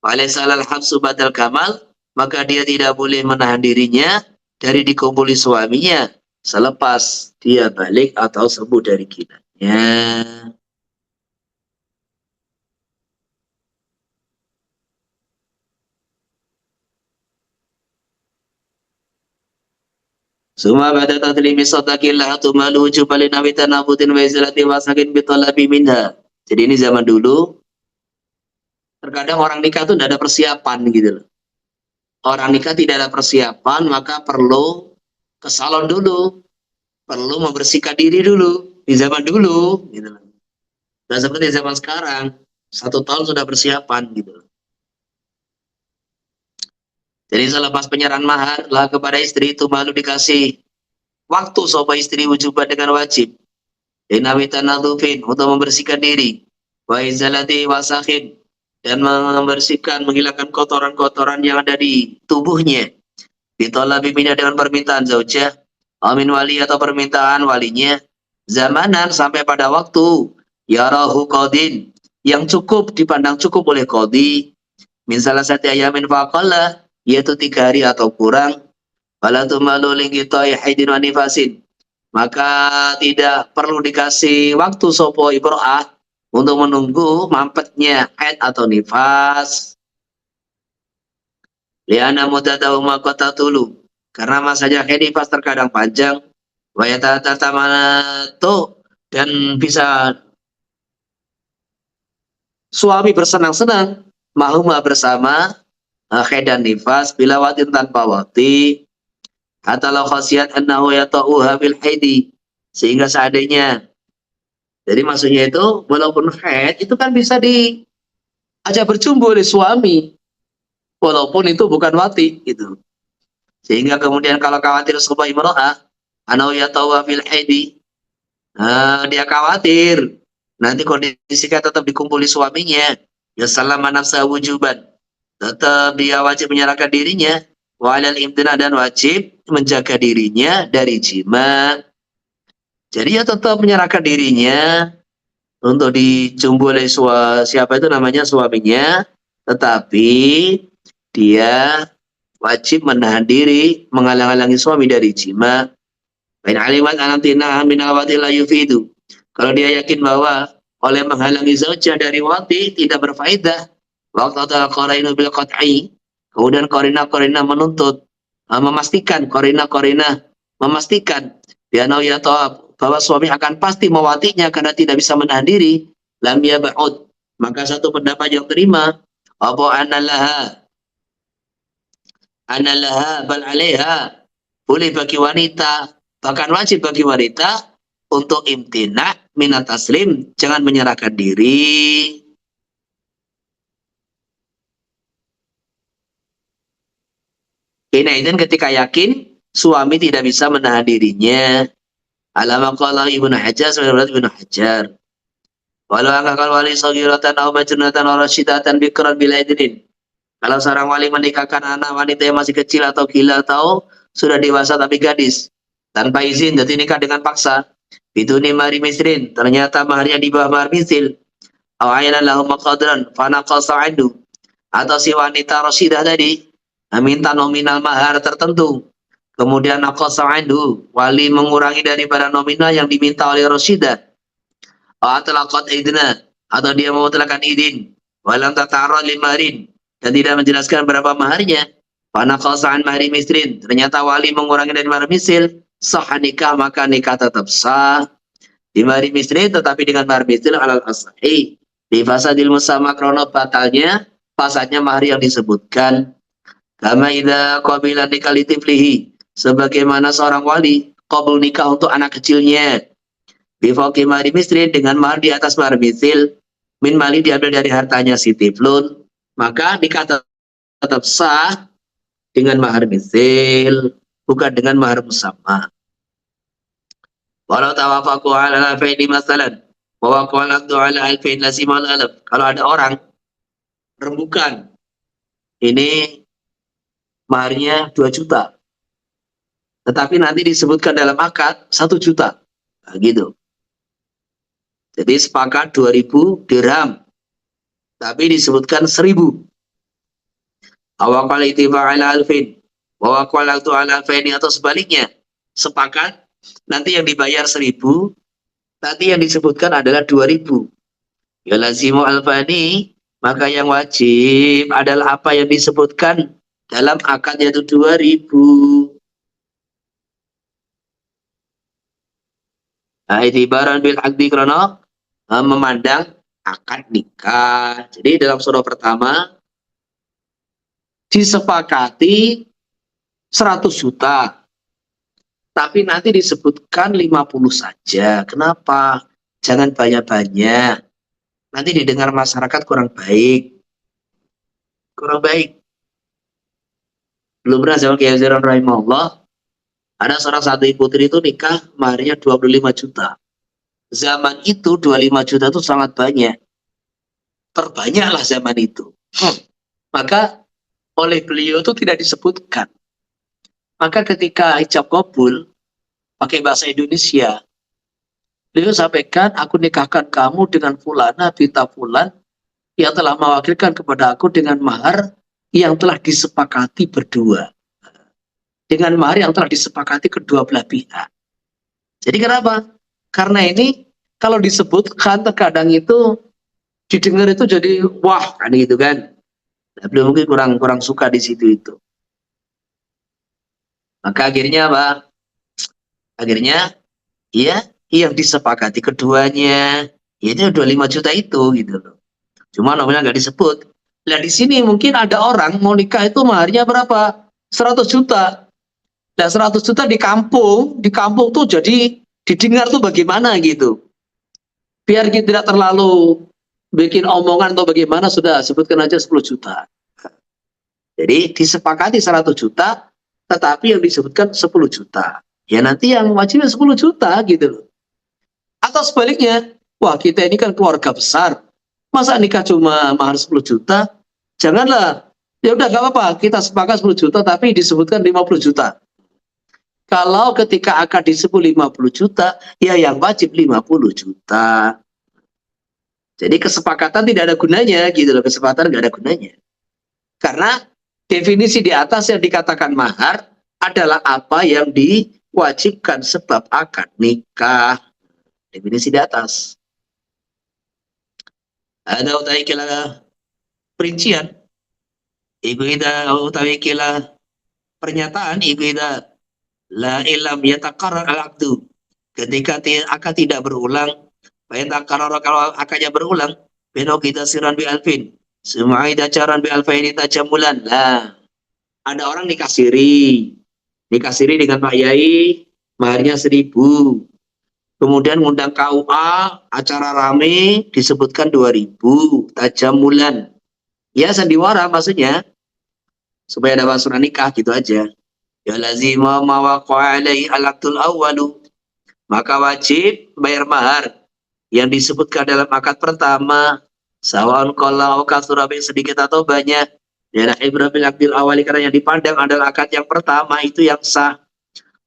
walaysa alal habsu badal kamal, maka dia tidak boleh menahan dirinya dari dikumpuli suaminya selepas dia balik atau sembuh dari ginanya. Suma pada tadlimi sadaqillah tumalu jubalin awi tanabutin wa izlati wasakin bitolabi minha. Jadi ini zaman dulu, terkadang orang nikah itu tidak ada persiapan gitu loh. Orang nikah tidak ada persiapan, maka perlu ke salon dulu, perlu membersihkan diri dulu di zaman dulu gitu loh. Dan seperti zaman sekarang, 1 tahun sudah persiapan gitu loh. Jadi selepas penyerahan mahar lah kepada istri itu malu dikasih waktu supaya istri wujuban dengan wajib. Inawi tanadzufin, untuk membersihkan diri. Wa izalati wasakhin, dan membersihkan, menghilangkan kotoran-kotoran yang ada di tubuhnya. Bitolabi minha, dengan permintaan zaujah, amin wali atau permintaan walinya. Zamanan, sampai pada waktu yarahu qadin, yang cukup, dipandang cukup oleh qadi. Min salah satu ayamin faqalla, yaitu 3 hari atau kurang. Wala tumalu lingkitai haidin wa nifasin, maka tidak perlu dikasih waktu sopo ibro'ah untuk menunggu mampetnya haid atau nifas. Liana muddatahuma qatatulu, karena masanya haid nifas terkadang panjang. Wa yatatamatu, dan bisa suami bersenang-senang mahuma bersama haid dan nifas bila watin tanpa wati. Hatta law khasiyat annahu yata'uha bil haidi, sehingga seandainya, jadi maksudnya itu walaupun haid itu kan bisa diajak berjumpa oleh suami walaupun itu bukan wati gitu. Sehingga kemudian kalau khawatir supaya imra'ah annahu yata'uha bil haidi, dia khawatir nanti kondisinya tetap dikumpuli suaminya, ya salama nafsa wujuban, tetap dia wajib menyerahkan dirinya, walal imtina, dan wajib menjaga dirinya dari jima. Jadi ya tetap menyerahkan dirinya untuk dijumpa oleh siapa itu namanya suaminya, tetapi dia wajib menahan diri, menghalang-halangi suami dari jima. Bain alimat anamtina min awati la yufidu, kalau dia yakin bahwa oleh menghalangi zaujah dari wati tidak berfaedah, waktu qarainu bil qat'i, kemudian korina menuntut, memastikan, korina memastikan bianau ya ta'ab, bahwa suami akan pasti mewatinya karena tidak bisa menahan diri, lam yab'ud, maka satu pendapat yang terima, apa analaha bal alaiha, boleh bagi wanita, bahkan wajib bagi wanita untuk imtina minat taslim, jangan menyerahkan diri. Ini ketika yakin suami tidak bisa menahan dirinya. Alama qala Ibnu Hajar, sebenarnya Ibnu Hajar. Walau angkakal wali saghiratan aw majnunatan aw rasyidatan bikran bila idnin. Kalau seorang wali menikahkan anak wanita yang masih kecil atau gila atau sudah dewasa tapi gadis tanpa izin, jadi nikah dengan paksa. Biduni mahri misrin, ternyata maharnya di bawah mahar misil. Aw ayana lahum qadran fa naqasa anhu, atau si wanita rasyidah tadi minta nominal mahar tertentu, kemudian naqasa anhu, wali mengurangi daripada nominal yang diminta oleh rasyidah. Atlaqat idna, atau dia memutlakkan idin, walam tata'arra limarin, dan tidak menjelaskan berapa maharnya. Fanaqasa an mahri misrin, ternyata wali mengurangi dari mahar misil, sah nikah, maka nikah tetap sah di mahri misrin, tetapi dengan mahar misil alal asahi, di fasadil musamma, krono batalnya fasadnya mahar yang disebutkan. Kama idza qabila nikah litiflihi, sebagaimana seorang wali qabul nikah untuk anak kecilnya, bifaqi mahri misrin, dengan mahar di atas mahar misil, min mali, diambil dari hartanya si tiflun, maka nikah tetap sah dengan mahar misil, bukan dengan mahar musamma. Walau tawafaqu ala faidi masalan, Wa waqa'al 'aqdu 'ala alfain lazimal alaf. Kalau ada orang rembukan, ini maharnya 2 juta. Tetapi nanti disebutkan dalam akad 1 juta. Nah, gitu. Jadi sepakat 2.000 dirham. Tapi disebutkan 1.000. Awaqal ittiba' ala alfin. Wa waqa'al 'aqdu 'ala alfaini atau sebaliknya. Sepakat nanti yang dibayar 1.000, nanti yang disebutkan adalah 2.000. Ya lazimu alfani, maka yang wajib adalah apa yang disebutkan dalam akad yaitu 2.000. Nah, itibaran bil aqdi krono memandang akad nikah. Jadi dalam surah pertama disepakati 100 juta. Tapi nanti disebutkan 50 saja. Kenapa? Jangan banyak-banyak. Nanti didengar masyarakat kurang baik. Kurang baik. Belum pernah zaman Kiai Zairon rahimahullah, ada seorang santri putri itu nikah maharnya 25 juta. Zaman itu 25 juta itu sangat banyak. Terbanyaklah zaman itu. Maka oleh beliau itu tidak disebutkan. Maka ketika ijab kabul pakai bahasa Indonesia, beliau sampaikan, aku nikahkan kamu dengan fulana binta fulan yang telah mewakilkan kepada aku dengan mahar yang telah disepakati berdua. Dengan mahar yang telah disepakati kedua belah pihak. Jadi kenapa? Karena ini kalau disebutkan terkadang itu didengar itu jadi wah kan gitu kan. Nah, beliau mungkin kurang suka di situ itu. Maka akhirnya apa? Akhirnya ya yang disepakati keduanya itu 25 juta itu gitu loh. Cuma namanya nggak disebut. Nah di sini mungkin ada orang mau nikah itu maharnya berapa? 100 juta. Dan 100 juta di kampung tuh jadi didengar tuh bagaimana gitu. Biar kita tidak terlalu bikin omongan atau bagaimana, sudah sebutkan aja 10 juta. Jadi disepakati 100 juta, tetapi yang disebutkan 10 juta. Ya nanti yang wajibnya 10 juta gitu loh. Atau sebaliknya, wah kita ini kan keluarga besar. Masa nikah cuma mahar 10 juta? Janganlah. Ya udah gak apa-apa, kita sepakat 10 juta tapi disebutkan 50 juta. Kalau ketika akad disebut 50 juta, ya yang wajib 50 juta. Jadi kesepakatan tidak ada gunanya gitu loh, kesepakatan nggak ada gunanya. Karena definisi di atas yang dikatakan mahar adalah apa yang diwajibkan sebab akad nikah. Definisi di atas. Ada utawi kila perincian. Iku ida utawi kila pernyataan iku ida la ilam yatakarrar al-aqdu. Ketika akad tidak berulang, yatakarrar kalau akadnya berulang, beno kita siran bi alfin. Suma'ida caran bi alfaini tajamulan. Nah, ada orang nikah siri dengan Pak Yai, maharnya 1.000. Kemudian ngundang KUA, acara rame, disebutkan 2.000, tajamulan. Ya sandiwara maksudnya, supaya dapat surat nikah gitu aja. Ya lazima ma waqa'a alaihi al-aqdul awwalu. Maka wajib bayar mahar yang disebutkan dalam akad pertama, sawan qalla au katsura, sedikit atau banyak. Ya ibrah bil aqdil awali, karena yang dipandang adalah akad yang pertama itu yang sah.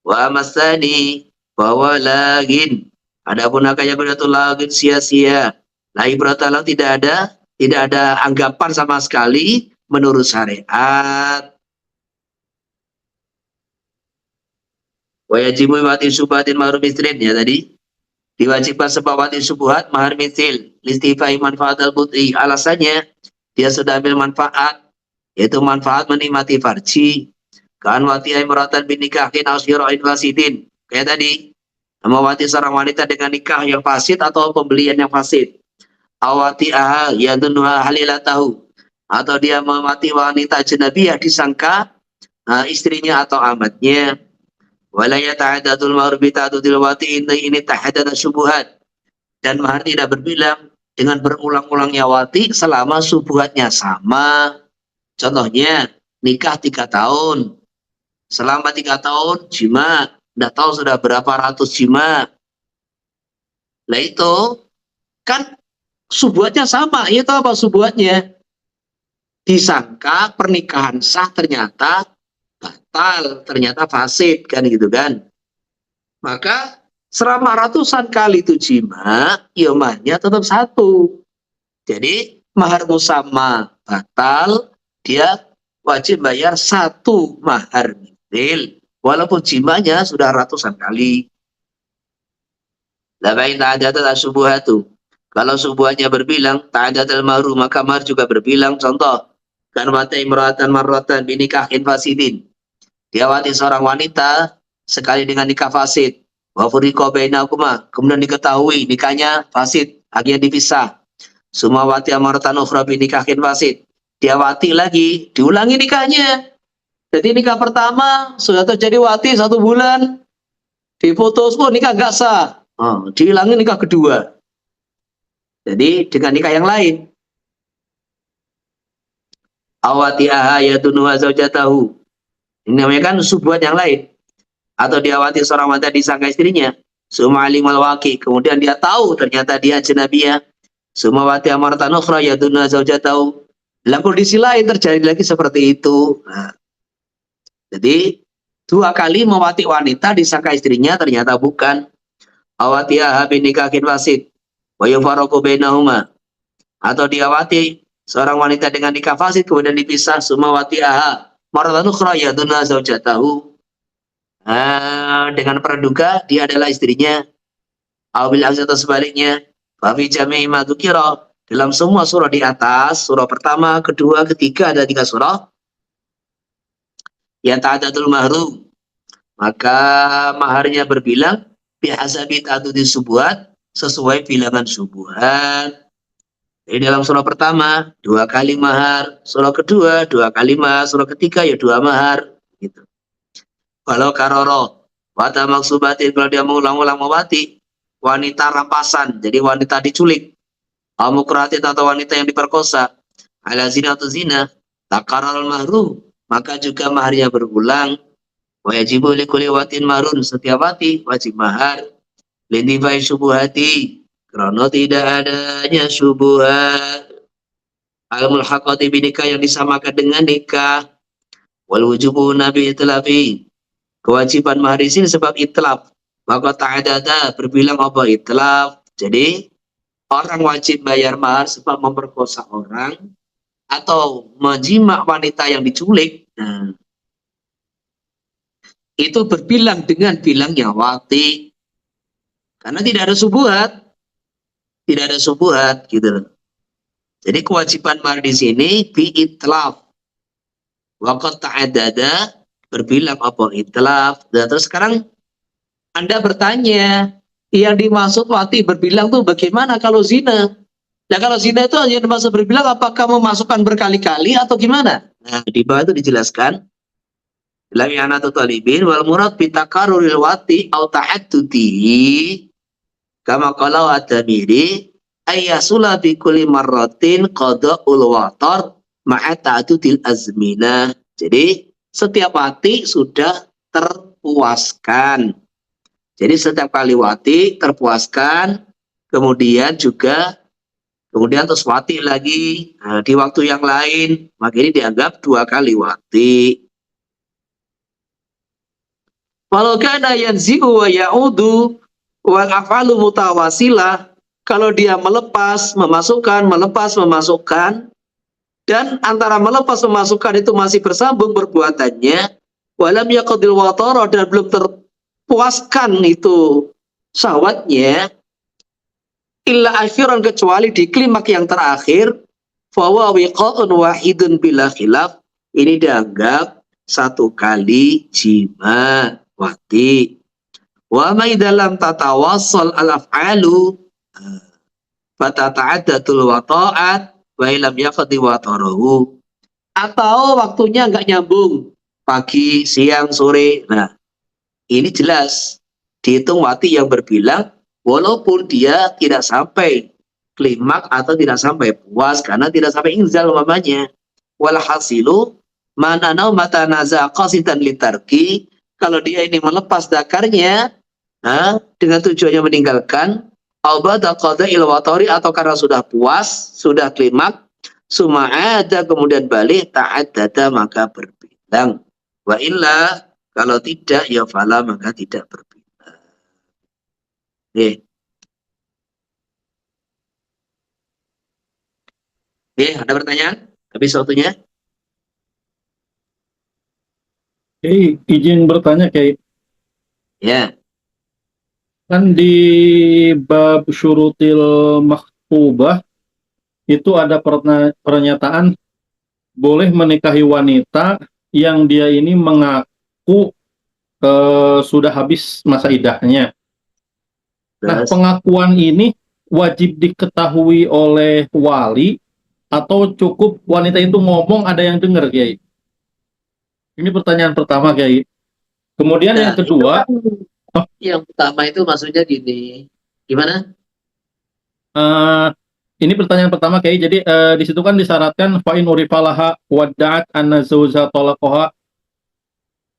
Wa masani bahwa lagin, adapun akad yang beratul lagin sia-sia. La ibratalah, tidak ada anggapan sama sekali menurut syariat. Wa yajibu wati subatin mahar mislin, ya tadi diwajibkan sebab wati subuhat mahar misil listifai manfaat al-buti. Alasannya dia sudah ambil manfaat, yaitu manfaat menikmati farji. Kan wati imratan bin nikahin aw syira'in fasidin, kayak tadi mewati seorang wanita dengan nikah yang fasid atau pembelian yang fasid. Awati aha yadunuha halilatahu, atau dia memati wanita ajnabiyah disangka istrinya atau amatnya. Wala yata'addatul mahar bi ta'addudil wati, ini tahaddada syubhat, dan mahar tidak berbilang dengan berulang-ulangnya wati selama syubhatnya sama. Contohnya nikah 3 tahun, selama 3 tahun jima, tidak tahu sudah berapa ratus jima. Lah itu kan subuhatnya sama. Itu apa subuhatnya? Disangka pernikahan sah, ternyata batal, ternyata fasid, kan gitu kan. Maka selama ratusan kali itu jima, ya mahnya tetap satu. Jadi mahar musamma batal, dia wajib bayar satu mahar mithil, walaupun jimanya sudah ratusan kali. Labain ta'adatul subuhatu. Kalau subuhannya berbilang, ta'adatul mahru, maka mahar juga berbilang. Contoh, kan mata imra'atan marratan binikahin fasidin. Dia wati seorang wanita sekali dengan nikah fasid. Wa furiqa bainakuma, kemudian diketahui nikahnya fasid, akhirnya dipisah. Sumawati amaratan ukhra binikahin fasid. Dia wati lagi, diulangi nikahnya. Jadi nikah pertama sudah terjadi wati 1 bulan, diputus, oh nikah nggak sah. Oh, diulangi nikah kedua. Jadi dengan nikah yang lain. Awati ahayatun wa zaujatahu. Ini namanya kan subuhan yang lain. Atau diawati seorang wanita disangka istrinya. Suma'alimal waqi. Kemudian dia tahu ternyata dia jenabiyah. Sumawati amaratan ukhra yadunna zaujatahu. Dalam kondisi lain terjadi lagi seperti itu. Nah, jadi 2 kali mewati wanita disangka istrinya, ternyata bukan. Awatiha binikahin fasid wa yufarraqu bainahuma. Atau diawati seorang wanita dengan nikah fasid kemudian dipisah. Sumawatiha maratan ukhra yadunna zaujatahu. Dengan praduga dia adalah istrinya. Abil atau sebaliknya. Fafi jami'i ma dzukira, dalam semua surah di atas, surah pertama, kedua, ketiga, ada 3 surah yang ta'adatul mahru, maka maharnya berbilang bihasabi ta'adudi subuhat, sesuai bilangan subuhat. Jadi dalam surah pertama 2 kali mahar, surah kedua 2 kali mahar, surah ketiga ya 2 mahar gitu. Kalau karoro wata maksubatin, kalau dia mengulang-ulang mewati wanita rampasan, jadi wanita diculik, amukratin atau wanita yang diperkosa, ala zina atau zina, takaral mahru, maka juga maharnya berulang. Wajibu likuli watin marun, setiap wati wajib mahar. Lindifai syubuhati, karena tidak adanya syubuhat. Al-mulhaqati binikah, yang disamakan dengan nikah. Wal wujubu nabi itlafi, kewajiban mahar di sini sebab itlaf. Maka ta'adada, berbilang apa itlaf. Jadi orang wajib bayar mahar sebab memperkosa orang atau menjima wanita yang diculik. Nah, itu berbilang dengan bilangnya wati. Karena tidak ada subuhat. Tidak ada subuhat gitu. Jadi kewajiban mahar di sini bi itlaf. Waqad ta'adada, berbilang apa itlaf. Dan terus sekarang Anda bertanya, yang dimaksud wati berbilang tuh bagaimana kalau zina? Nah kalau zina itu yang dimaksud berbilang apakah memasukkan berkali-kali atau gimana? Nah di bawah itu dijelaskan. Dalam i'anatul talibin wal murad bitakaruril wati au ta'addudi kama qala at-Tabiri ayyasula bi kulli marratin qada'ul watar ma'a ta'addudil azminah. Jadi setiap wati sudah terpuaskan. Jadi setiap kali wati terpuaskan, kemudian terus wati lagi di waktu yang lain, maka ini dianggap 2 kali wati. Walau kana yanzi'u wa ya'udu wal af'alu mutawasilah, kalau dia melepas, memasukkan, dan antara melepas memasukkan itu masih bersambung perbuatannya, walam yaqdil watara, dan belum terpuaskan itu syahwatnya, illa akhiran, kecuali di klimak yang terakhir, fawa wiqa'un wahidun bila khilaf, ini dianggap 1 kali jima wati. Wa ma dalam tatawassal al-af'alu fatata'addatul wata'at wa ilam yaqdi watarahu. Atau waktunya enggak nyambung, pagi, siang, sore. Nah, ini jelas dihitung wati yang berbilang walaupun dia tidak sampai klimak atau tidak sampai puas karena tidak sampai inzal umpamanya. Walhasilu mananau matanaza qasidan litarki, kalau dia ini melepas dakarnya dengan tujuannya meninggalkan, au ba'da qada'il watari, atau karena sudah puas, sudah klimak, suma'ada kemudian balik, ta'addada maka berbilang. Wa illa kalau tidak ya fala maka tidak berbilang. Oke. Oke, ada pertanyaan? Habis waktunya? Oke, izin bertanya kayak Ya. kan di bab syurutil maktubah itu ada pernyataan boleh menikahi wanita yang dia ini mengaku sudah habis masa idahnya. Nah, Terus, pengakuan ini wajib diketahui oleh wali atau cukup wanita itu ngomong ada yang dengar, Kiai? Ini pertanyaan pertama, Kiai. Kemudian yang nah, itu kedua, kan yang pertama itu maksudnya gini. Gimana? eh, ini pertanyaan pertama, Kiai. Jadi di situ kan disyaratkan fa in urifalaha wada'at anna zauja talaqaha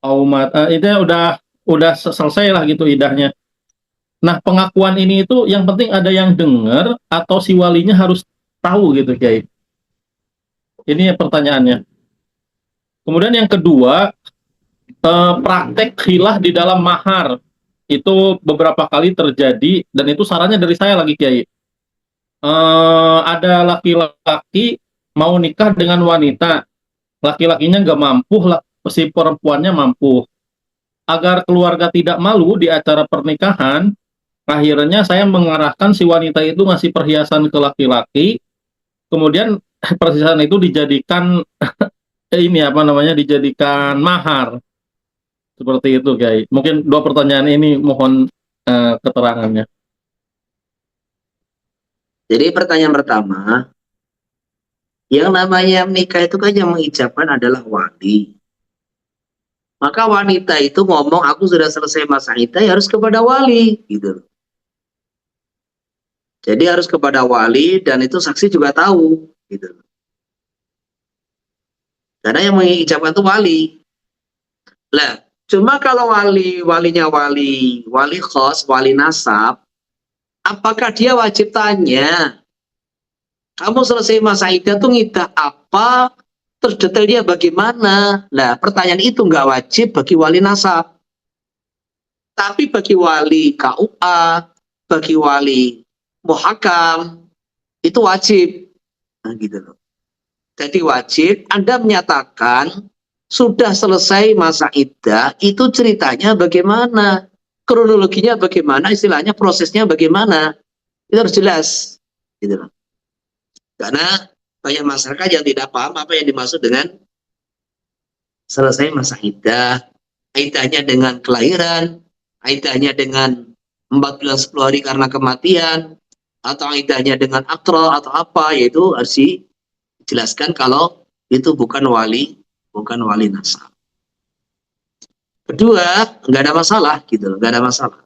aumat. Itu udah selesai lah gitu idahnya. Nah, pengakuan ini itu yang penting ada yang dengar atau si walinya harus tahu gitu, Kiai. Ini pertanyaannya. Kemudian yang kedua, praktek khilah di dalam mahar itu beberapa kali terjadi dan itu sarannya dari saya lagi, Kiai. Ada laki-laki mau nikah dengan wanita, laki-lakinya nggak mampu, si perempuannya mampu. Agar keluarga tidak malu di acara pernikahan, akhirnya saya mengarahkan si wanita itu ngasih perhiasan ke laki-laki, kemudian perhiasan itu dijadikan ini apa namanya, dijadikan mahar. Seperti itu, Kiai. Mungkin dua pertanyaan ini mohon keterangannya. Jadi pertanyaan pertama, yang namanya menikah itu kan yang mengijabkan adalah wali. Maka wanita itu ngomong aku sudah selesai masa iddah ya harus kepada wali gitu. Jadi harus kepada wali dan itu saksi juga tahu gitu. Karena yang mengijabkan itu wali. Lah, cuma kalau walinya wali khos, wali nasab, apakah dia wajib tanya? Kamu selesai masa iddah tuh ngidah apa? Terus detailnya bagaimana? Nah, pertanyaan itu nggak wajib bagi wali nasab. Tapi bagi wali KUA, bagi wali muhakam, itu wajib. Nah, gitu loh. Jadi wajib Anda menyatakan sudah selesai masa iddah, itu ceritanya bagaimana? Kronologinya bagaimana? Istilahnya prosesnya bagaimana? Itu harus jelas. Gitu loh. Karena banyak masyarakat yang tidak paham apa yang dimaksud dengan selesai masa iddah. Iddahnya dengan kelahiran, iddahnya dengan 4 bulan 10 hari karena kematian, atau iddahnya dengan akro atau apa, yaitu harus dijelaskan kalau itu bukan wali nasab. Kedua, nggak ada masalah gitu loh, nggak ada masalah.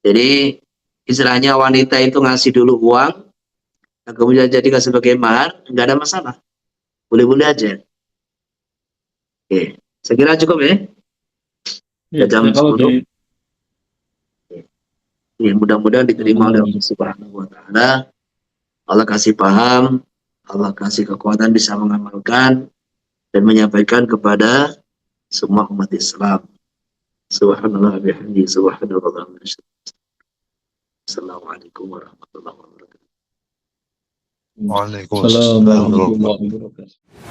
Jadi istilahnya wanita itu ngasih dulu uang, kemudian jadikan sebagai mahar, nggak ada masalah, boleh-boleh aja. Oke, saya kira cukup ya. Ya, Jam kalau 10. Kiai. Ya, mudah-mudahan diterima oleh Allah Subhanahu wa taala. Allah kasih paham, Allah kasih kekuatan bisa mengamalkan dan menyampaikan kepada semua umat Islam. Subhanallah bihamdi, subhanallah. Assalamualaikum warahmatullahi wabarakatuh. Waalaikumsalam Assalamualaikum warahmatullahi warahmatullahi wabarakatuh.